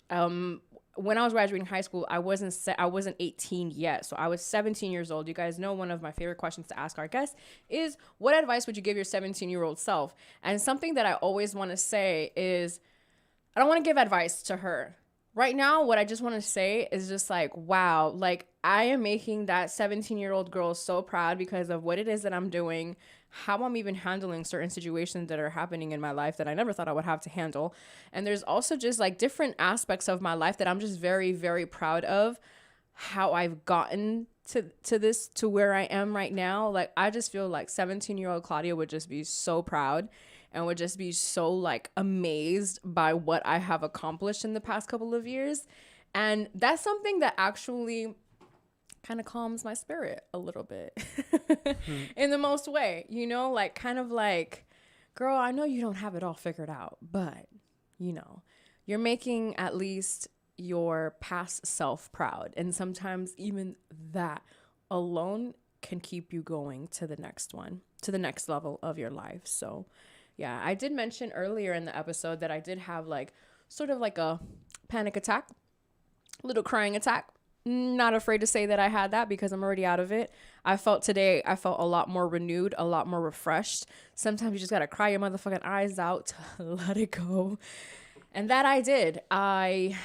When I was graduating high school, I wasn't 18 yet. So I was 17 years old. You guys know one of my favorite questions to ask our guests is, what advice would you give your 17-year-old self? And something that I always want to say is, I don't want to give advice to her. right now, what I just want to say is just like, wow, like I am making that 17-year-old girl so proud because of what it is that I'm doing, how I'm even handling certain situations that are happening in my life that I never thought I would have to handle. And there's also just like different aspects of my life that I'm just very, very proud of how I've gotten to where I am right now. Like, I just feel like 17-year-old Claudia would just be so proud and would just be so like amazed by what I have accomplished in the past couple of years. And that's something that actually kind of calms my spirit a little bit in the most way, you know, like kind of like, girl, I know you don't have it all figured out, but you know, you're making at least your past self proud. And sometimes even that alone can keep you going to the next one, to the next level of your life. So yeah, I did mention earlier in the episode that I did have like sort of like a panic attack, little crying attack. Not afraid to say that I had that because I'm already out of it. I felt a lot more renewed, a lot more refreshed. Sometimes you just got to cry your motherfucking eyes out to let it go. And that I did. I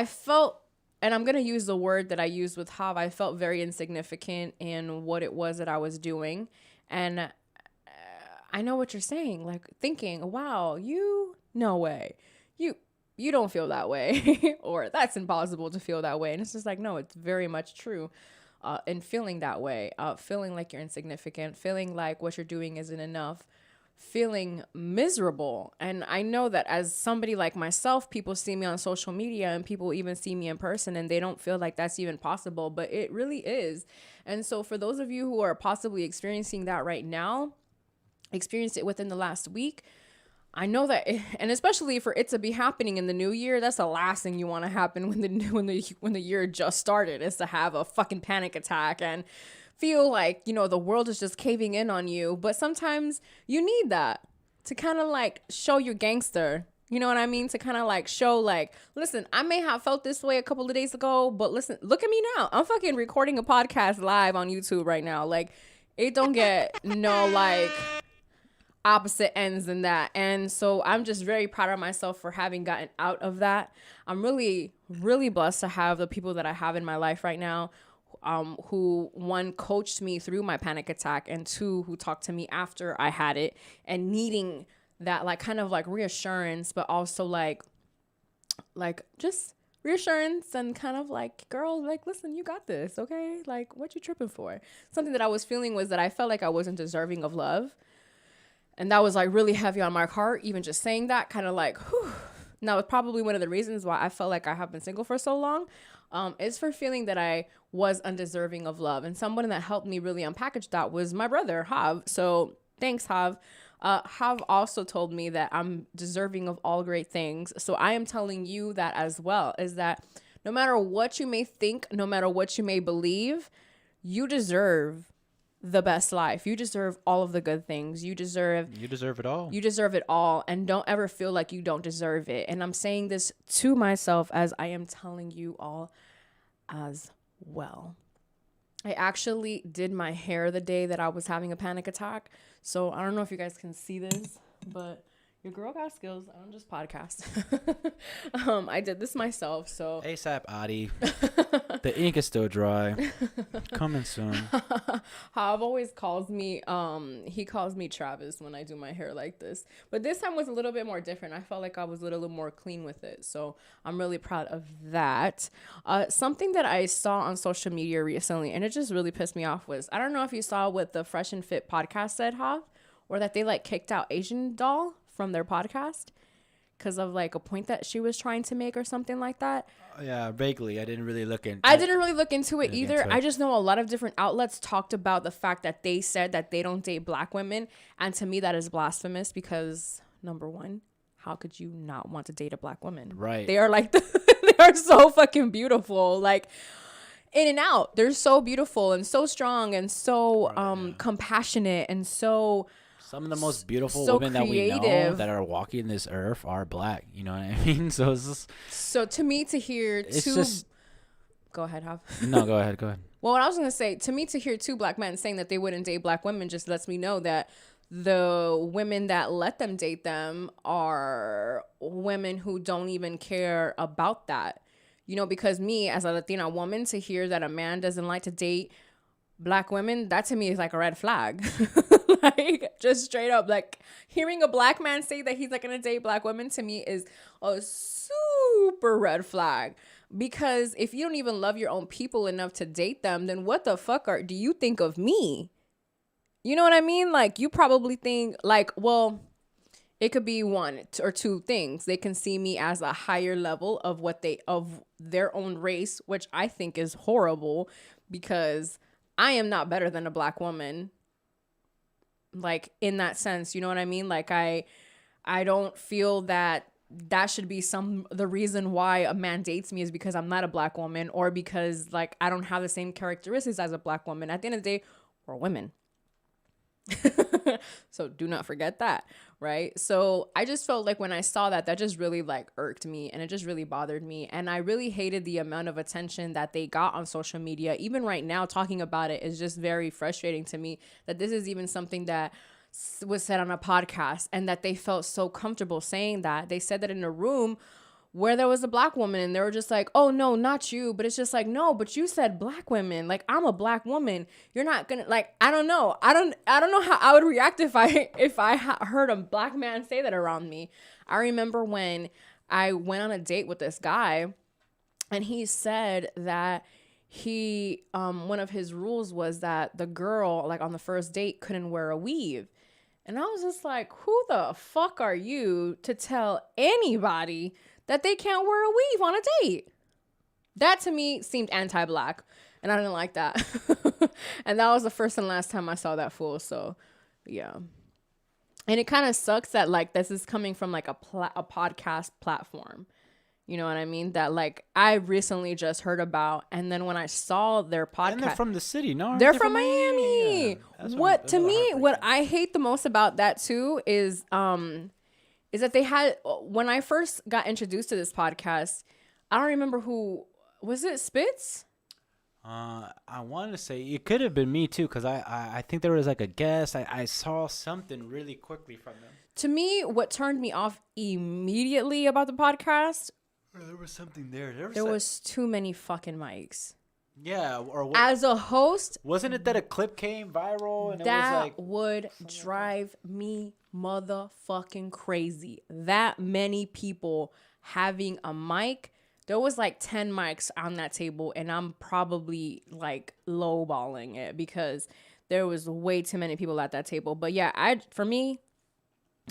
felt, and I'm going to use the word that I used with Hav, I felt very insignificant in what it was that I was doing. And I know what you're saying, like thinking, wow, no way. You don't feel that way or that's impossible to feel that way. And it's just like, no, it's very much true. And feeling that way, feeling like you're insignificant, feeling like what you're doing isn't enough, feeling miserable. And I know that as somebody like myself, people see me on social media and people even see me in person and they don't feel like that's even possible, but it really is. And so for those of you who are possibly experiencing that right now, experienced it within the last week, I know that, and especially for it to be happening in the new year, that's the last thing you want to happen when the year just started, is to have a fucking panic attack and feel like, you know, the world is just caving in on you. But sometimes you need that to kind of like show your gangster. You know what I mean? To kind of like show like, listen, I may have felt this way a couple of days ago, but listen, look at me now. I'm fucking recording a podcast live on YouTube right now. Like, it don't get no like opposite ends than that. And so I'm just very proud of myself for having gotten out of that. I'm really, really blessed to have the people that I have in my life right now, who, one, coached me through my panic attack, and two, who talked to me after I had it and needing that like kind of like reassurance, but also like just reassurance and kind of like, girl, like, listen, you got this, okay? Like, what you tripping for? Something that I was feeling was that I felt like I wasn't deserving of love. And that was like really heavy on my heart, even just saying that, kind of like, whew. Now, it's probably one of the reasons why I felt like I have been single for so long, is for feeling that I was undeserving of love. And someone that helped me really unpackage that was my brother, Hav. So thanks, Hav. Hav also told me that I'm deserving of all great things. So I am telling you that as well, is that no matter what you may think, no matter what you may believe, you deserve the best life. You deserve all of the good things. You deserve it all. You deserve it all. And don't ever feel like you don't deserve it. And I'm saying this to myself as I am telling you all as well. I actually did my hair the day that I was having a panic attack. So I don't know if you guys can see this, but your girl got skills. I don't just podcast. I did this myself. So ASAP Adi. The ink is still dry. Coming soon. Hav always calls me, he calls me Travis when I do my hair like this. But this time was a little bit more different. I felt like I was a little more clean with it. So I'm really proud of that. Something that I saw on social media recently, and it just really pissed me off, was, I don't know if you saw what the Fresh and Fit podcast said, Hav, or that they like kicked out Asian Doll from their podcast because of like a point that she was trying to make or something like that. Yeah, vaguely. I didn't really look into it either. I just know a lot of different outlets talked about the fact that they said that they don't date black women. And to me, that is blasphemous because, number one, how could you not want to date a black woman? Right. They are like, they are so fucking beautiful. Like, in and out. They're so beautiful and so strong and so compassionate and so... Some of the most beautiful women creative that we know that are walking this earth are black. You know what I mean? So it's just... So to me to hear two... Go ahead, Hav. No, go ahead. Well, what I was going to say, to me to hear two black men saying that they wouldn't date black women just lets me know that the women that let them date them are women who don't even care about that. You know, because me as a Latina woman, to hear that a man doesn't like to date Black women, that to me is like a red flag. Like, just straight up, like, hearing a Black man say that he's not gonna date Black women, to me is a super red flag. Because if you don't even love your own people enough to date them, then what the fuck do you think of me? You know what I mean? Like, you probably think, like, well, it could be one or two things. They can see me as a higher level of of their own race, which I think is horrible, because I am not better than a Black woman. Like, in that sense, you know what I mean? Like, I don't feel that should be the reason why a man dates me is because I'm not a Black woman, or because, like, I don't have the same characteristics as a Black woman. At the end of the day, we're women. So do not forget that, right? So I just felt like when I saw that just really like irked me, and it just really bothered me, and I really hated the amount of attention that they got on social media. Even right now, talking about it is just very frustrating to me, that this is even something that was said on a podcast, and that they felt so comfortable saying that. They said that in a room where there was a Black woman, and they were just like, oh no, not you. But it's just like, no, but you said Black women. Like, I'm a Black woman. You're not gonna, like, I don't know. I don't know how I would react if I heard a Black man say that around me. I remember when I went on a date with this guy, and he said that one of his rules was that the girl, like, on the first date couldn't wear a weave. And I was just like, who the fuck are you to tell anybody that they can't wear a weave on a date? That to me seemed anti-Black, and I didn't like that. And that was the first and last time I saw that fool. So yeah. And it kind of sucks that, like, this is coming from like a podcast platform. You know what I mean? That, like, I recently just heard about, and then when I saw their podcast, and they're from the city, no? They're from Miami. Yeah. What I hate the most about that too is that they had, when I first got introduced to this podcast, I don't remember who was it. Spitz? I wanted to say it could have been me too, because I think there was like a guest. I saw something really quickly from them. To me, what turned me off immediately about the podcast, there was something there. There was too many fucking mics. Yeah, or what, as a host, wasn't it that a clip came viral and that it was like, would drive me motherfucking crazy. That many people having a mic. There was like 10 mics on that table, and I'm probably like lowballing it because there was way too many people at that table. But yeah, for me,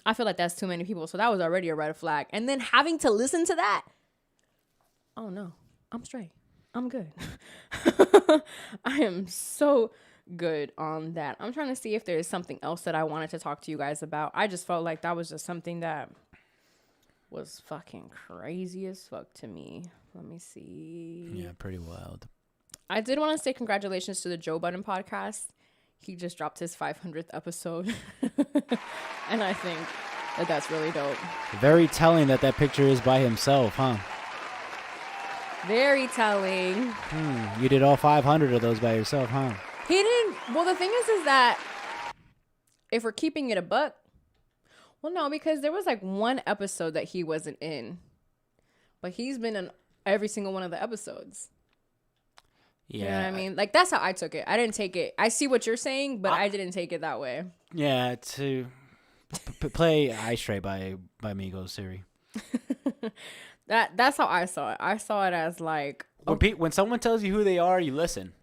I feel like that's too many people. So that was already a red flag. And then having to listen to that. Oh no, I'm straight. I'm good. I am so good on that. I'm trying to see if there's something else that I wanted to talk to you guys about. I just felt like that was just something that was fucking crazy as fuck to me. Let me see. Yeah, pretty wild. I did want to say congratulations to the Joe Budden podcast. He just dropped his 500th episode. And I think that that's really dope. Very telling that picture is by himself, huh? Very telling. You did all 500 of those by yourself, huh? He didn't. Well, the thing is that if we're keeping it a buck, well, no, because there was like one episode that he wasn't in, but he's been in every single one of the episodes. Yeah. You know what I mean? Like, that's how I took it. I didn't take it. I see what you're saying, but I didn't take it that way. Yeah, to play I Stray by Migos, Siri. That's how I saw it. I saw it as like, when someone tells you who they are, you listen.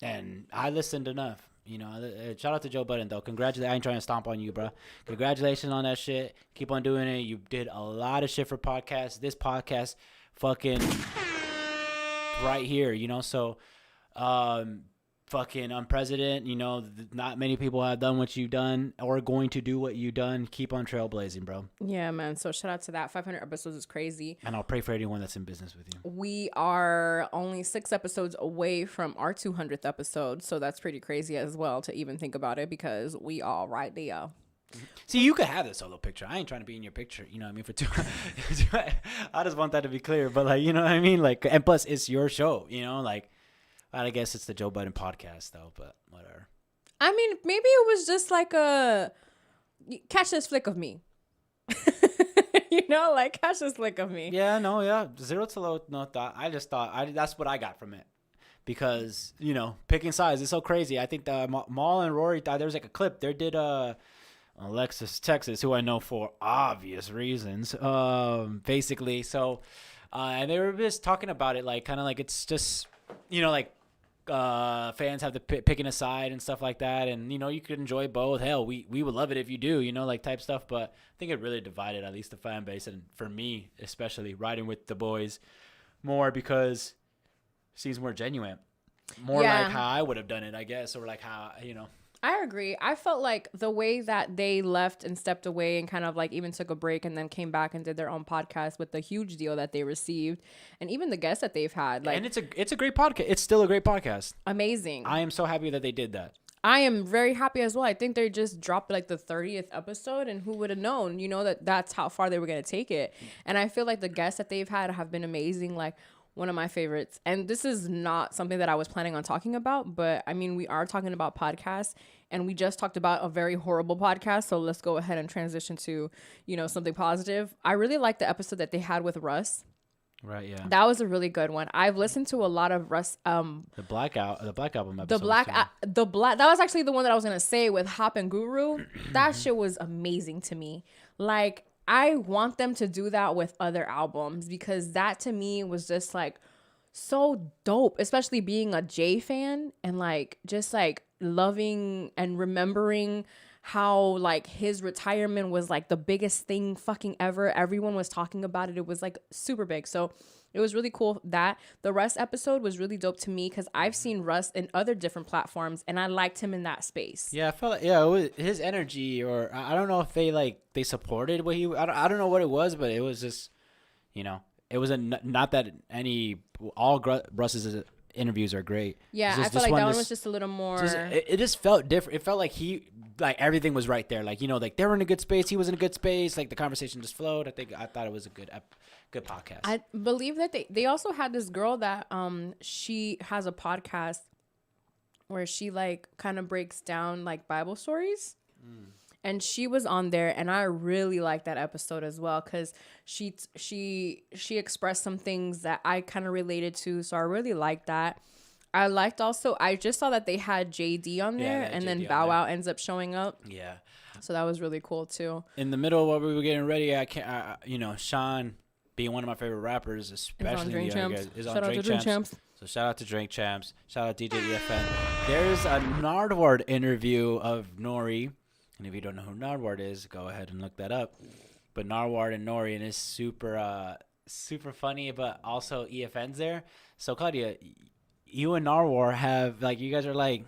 And I listened enough. You know, shout out to Joe Budden, though. Congratulations. I ain't trying to stomp on you, bro. Congratulations on that shit. Keep on doing it. You did a lot of shit for podcasts. This podcast fucking right here, you know? So, fucking unprecedented, you know, not many people have done what you've done or going to do what you've done. Keep on trailblazing, bro. Yeah, man. So shout out to that. 500 episodes is crazy. And I'll pray for anyone that's in business with you. We are only 6 episodes away from our 200th episode. So that's pretty crazy as well to even think about it, because we are right there. See, you could have this solo picture. I ain't trying to be in your picture, you know what I mean? I just want that to be clear. But, like, you know what I mean? Like, and plus, it's your show, you know? Like, I guess it's the Joe Budden podcast, though, but whatever. I mean, maybe it was just like a catch this flick of me. Like catch this flick of me. Yeah, no, yeah. Zero to low, no thought. I just thought that's what I got from it. Because, picking sides is so crazy. I think the Maul and Rory thought there was like a clip. They did Alexis Texas, who I know for obvious reasons, basically. So, and they were just talking about it, like, kind of like it's just, fans have to picking a side and stuff like that. And, you could enjoy both. Hell, we would love it if you do, like type stuff. But I think it really divided at least the fan base. And for me, especially riding with the boys more because it seems more genuine, more like how I would have done it, I guess, or like how, I agree. I felt like the way that they left and stepped away and kind of like even took a break and then came back and did their own podcast with the huge deal that they received and even the guests that they've had. Like, and it's a great podcast. It's still a great podcast. Amazing. I am so happy that they did that. I am very happy as well. I think they just dropped like the 30th episode and who would have known, that's how far they were going to take it. And I feel like the guests that they've had have been amazing. Like, one of my favorites. And this is not something that I was planning on talking about, but I mean, we are talking about podcasts and we just talked about a very horrible podcast. So let's go ahead and transition to, something positive. I really liked the episode that they had with Russ. Right. Yeah. That was a really good one. I've listened to a lot of Russ. The Black Album episode. That was actually the one that I was going to say with Hop and Guru. That shit was amazing to me. Like, I want them to do that with other albums because that to me was just like so dope, especially being a Jay fan and like just like loving and remembering how like his retirement was like the biggest thing fucking ever. Everyone was talking about it. It was like super big. So it was really cool that the Russ episode was really dope to me because I've seen Russ in other different platforms and I liked him in that space. Yeah, I felt like, it was his energy, or I don't know if they supported what he, I don't know what it was, but it was just, it was not that all Russ's interviews are great. Yeah, I felt like that one was just a little more. It just felt different. It felt like everything was right there. Like, like they were in a good space. He was in a good space. Like the conversation just flowed. I thought it was a good podcast. I believe that they also had this girl that she has a podcast where she like kind of breaks down like Bible stories. And she was on there and I really liked that episode as well because she expressed some things that I kind of related to, so I really liked that. I liked also, I just saw that they had JD on there and then Bow Wow ends up showing up. Yeah. So that was really cool too. In the middle while we were getting ready, Sean, being one of my favorite rappers, especially is on Drink Champs. So shout out to Drink Champs. Shout out DJ EFN. There's a Nardward interview of Nori. And if you don't know who Nardward is, go ahead and look that up. But Nardward and Nori, and it's super funny, but also EFN's there. So Claudia, you and Nardward have you guys are like,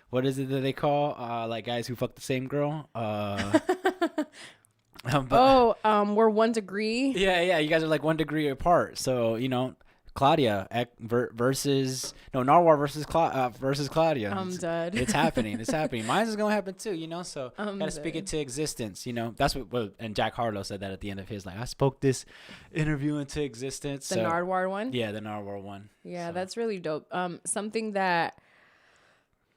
what is it that they call like guys who fuck the same girl? We're 1 degree. Yeah. You guys are like 1 degree apart. So Claudia versus Nardwar versus Claudia. I'm dead. It's happening. Mine's is gonna happen too. So gotta speak it to existence. That's what. And Jack Harlow said that at the end of his I spoke this interview into existence. The Nardwar one. Yeah, the Nardwar one. Yeah, that's really dope. Something that.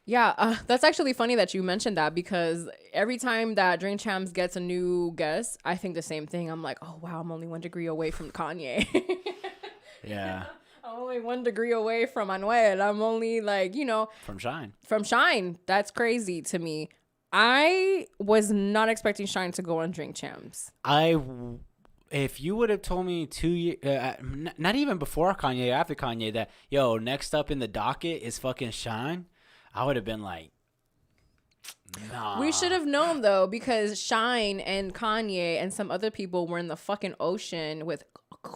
Yeah, that's actually funny that you mentioned that because every time that Drink Champs gets a new guest, I think the same thing. I'm like, oh wow, I'm only 1 degree away from Kanye. Yeah. I'm only 1 degree away from Anuel. I'm only from Shine. From Shine. That's crazy to me. I was not expecting Shine to go on Drink Champs. If you would have told me 2 years, not even before Kanye, after Kanye, that next up in the docket is fucking Shine, I would have been like, nah. We should have known though, because Shine and Kanye and some other people were in the fucking ocean with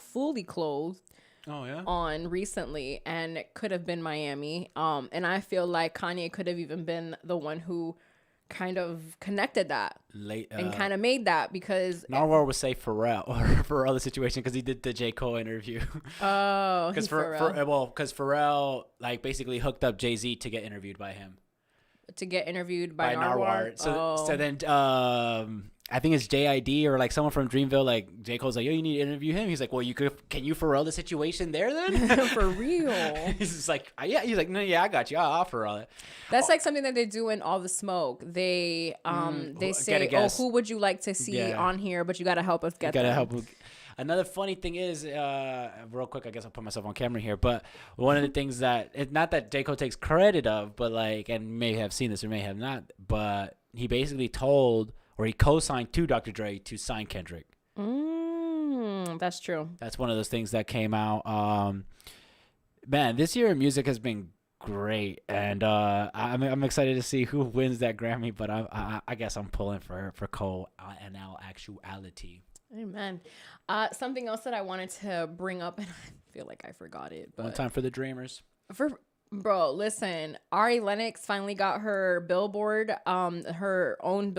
fully clothed. Oh yeah. On recently, and it could have been Miami. And I feel like Kanye could have even been the one who kind of connected that and kind of made that, because Nardwar would say Pharrell or for other situation because he did the J. Cole interview. Because Pharrell basically hooked up Jay-Z to get interviewed by him. to get interviewed by Narwhal. So then I think it's JID or like someone from Dreamville. Like J. Cole's like, yo, you need to interview him. He's like, well, can you Pharrell the situation there then? For real. He's just like, yeah. He's like, no, yeah, I got you. I'll Pharrell it. That's like something that they do in All the Smoke. They say, oh, who would you like to see on here? But you got to help us get them. Another funny thing is, real quick, I guess I'll put myself on camera here, but one of the things that, it's not that J. Cole takes credit of, but like, and may have seen this or may have not, but he basically he co-signed to Dr. Dre to sign Kendrick. That's true. That's one of those things that came out. Man, this year music has been great, and I'm excited to see who wins that Grammy, but I guess I'm pulling for Cole in all actuality. Amen. Something else that I wanted to bring up, and I feel like I forgot it. But one time for the Dreamers. Bro, listen, Ari Lennox finally got her Billboard, her own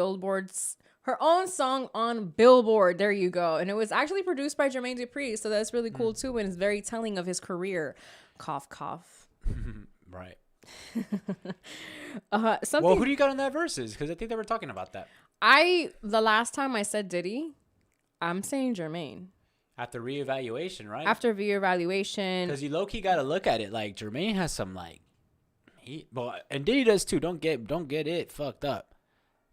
song on Billboard. There you go. And it was actually produced by Jermaine Dupri, so that's really cool too, and it's very telling of his career. Cough, cough. Right. Well, who do you got on that verses? Because I think they were talking about that. The last time I said Diddy, I'm saying Jermaine. After reevaluation, right? After reevaluation. Because you low-key got to look at it. Like, Jermaine has some, like... and Diddy does, too. Don't get it fucked up.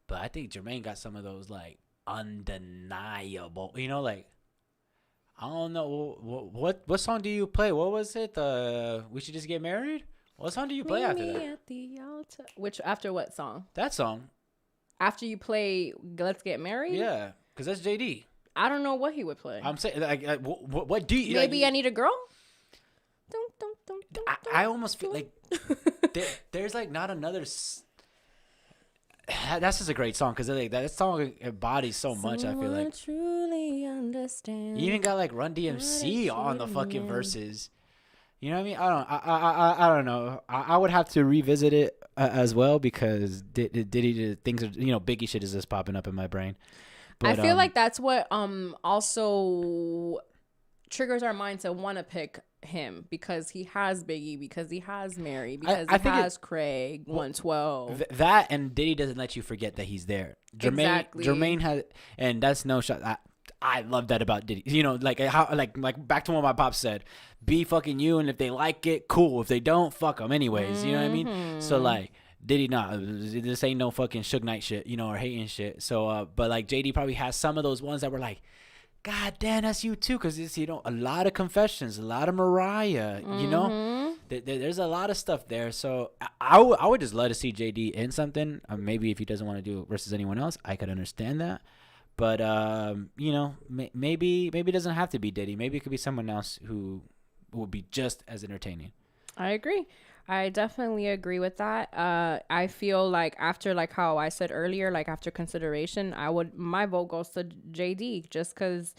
But I think Jermaine got some of those, like, undeniable... You know, like... I don't know. What song do you play? What was it? We Should Just Get Married? What song do you play after that? At the altar. After what song? That song. After you play Let's Get Married? Yeah. Because that's JD. I don't know what he would play. I'm saying, like, what do you... Maybe like, I Need a Girl? I almost feel like there's, like, not another... That's just a great song, because like, that song embodies so much, I feel like. Truly understand. You even got, like, Run DMC on the fucking verses. You know what I mean? I don't know. I would have to revisit it as well, because Diddy things are, Biggie shit is just popping up in my brain. But, I feel like that's what also triggers our mind to want to pick him, because he has Biggie, because he has Mary, because he has Craig 112. That and Diddy doesn't let you forget that he's there. Jermaine has, and that's no shot. I love that about Diddy. Like how like back to what my pop said, be fucking you, and if they like it, cool. If they don't, fuck them anyways. You know what I mean? So like. Diddy, this ain't no fucking Suge Knight shit, or hating shit. So, but like JD probably has some of those ones that were like, God damn, that's you too, because it's a lot of Confessions, a lot of Mariah, there's a lot of stuff there. So I would just love to see JD in something. Maybe if he doesn't want to do it versus anyone else, I could understand that. But maybe it doesn't have to be Diddy. Maybe it could be someone else who will be just as entertaining. I agree. I definitely agree with that. I feel like after, like how I said earlier, like after consideration, my vote goes to JD, just because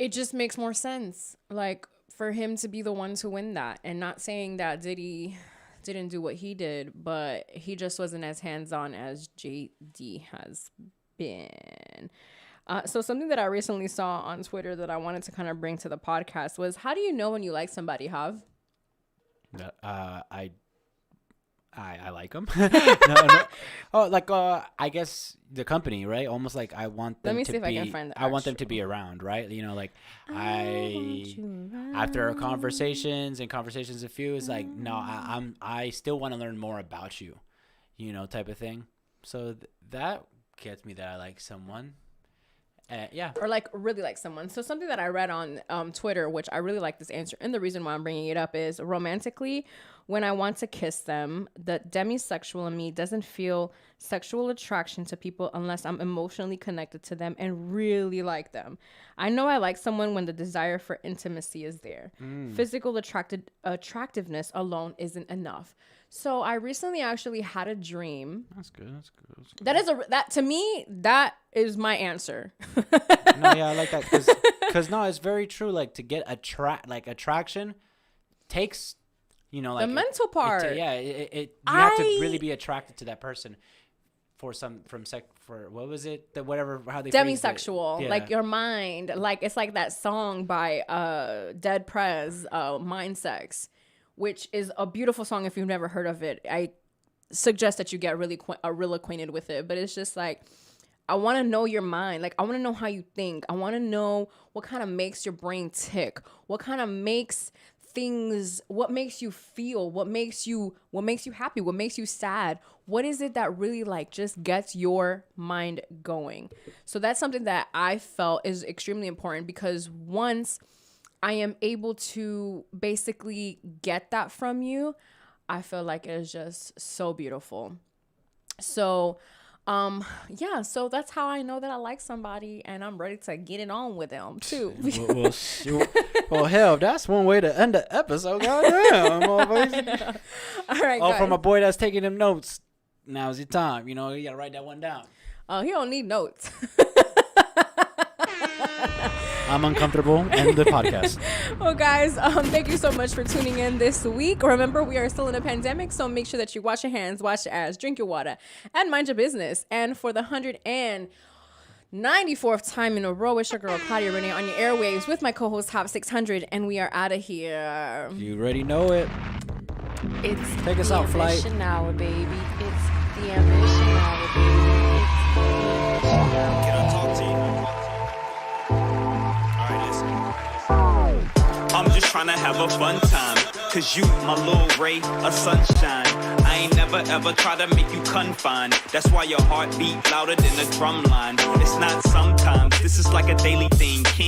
it just makes more sense, like for him to be the one to win that. And not saying that Diddy didn't do what he did, but he just wasn't as hands-on as JD has been. So something that I recently saw on Twitter that I wanted to kind of bring to the podcast was, how do you know when you like somebody, Jav? I like them. No. Oh, like I guess the company, right? Almost like I want them. Let me to see if be, I can find the I want them to be around, right? Like after conversations a few, it's like no, I still want to learn more about you, type of thing. So that gets me that I like someone. Yeah. Or like really like someone. So something that I read on Twitter, which I really like this answer, and the reason why I'm bringing it up is, romantically, when I want to kiss them, the demisexual in me doesn't feel sexual attraction to people unless I'm emotionally connected to them and really like them. I know I like someone when the desire for intimacy is there. Physical attractiveness alone isn't enough. So I recently actually had a dream. That's good. That to me, that is my answer. No, yeah, I like that, because no, it's very true. Like, to get attraction takes, like the mental part. You have to really be attracted to that person for what was it? Whatever, how they demisexual, yeah. Like your mind, like it's like that song by Dead Prez, Mind Sex, which is a beautiful song if you've never heard of it. I suggest that you get really real acquainted with it, but it's just like, I want to know your mind. Like, I want to know how you think. I want to know what kind of makes your brain tick, what kind of makes things, what makes you feel, what makes you happy, what makes you sad. What is it that really like just gets your mind going? So that's something that I felt is extremely important, because once I am able to basically get that from you, I feel like it is just so beautiful. So yeah, so that's how I know that I like somebody and I'm ready to get it on with them too. Well, hell, that's one way to end the episode. Goddamn. All right, oh, guys. from a boy that's taking them notes. Now's your time. You know, you gotta write that one down. Oh, he don't need notes. I'm uncomfortable. End the podcast. Well, guys, thank you so much for tuning in this week. Remember, we are still in a pandemic, so make sure that you wash your hands, wash your ass, drink your water, and mind your business. And for the 194th time in a row, it's your girl Claudia Renee on your airwaves with my co-host Top 600, and we are out of here. You already know it. It's Take us the out, flight. Ambition Hour, baby. It's the Ambition Hour, baby. Can I talk to you? Alright, listen. I'm just trying to have a fun time, cause you my little ray of sunshine. I ain't never ever try to make you confined. That's why your heart beat louder than a drum line. It's not sometimes, this is like a daily thing.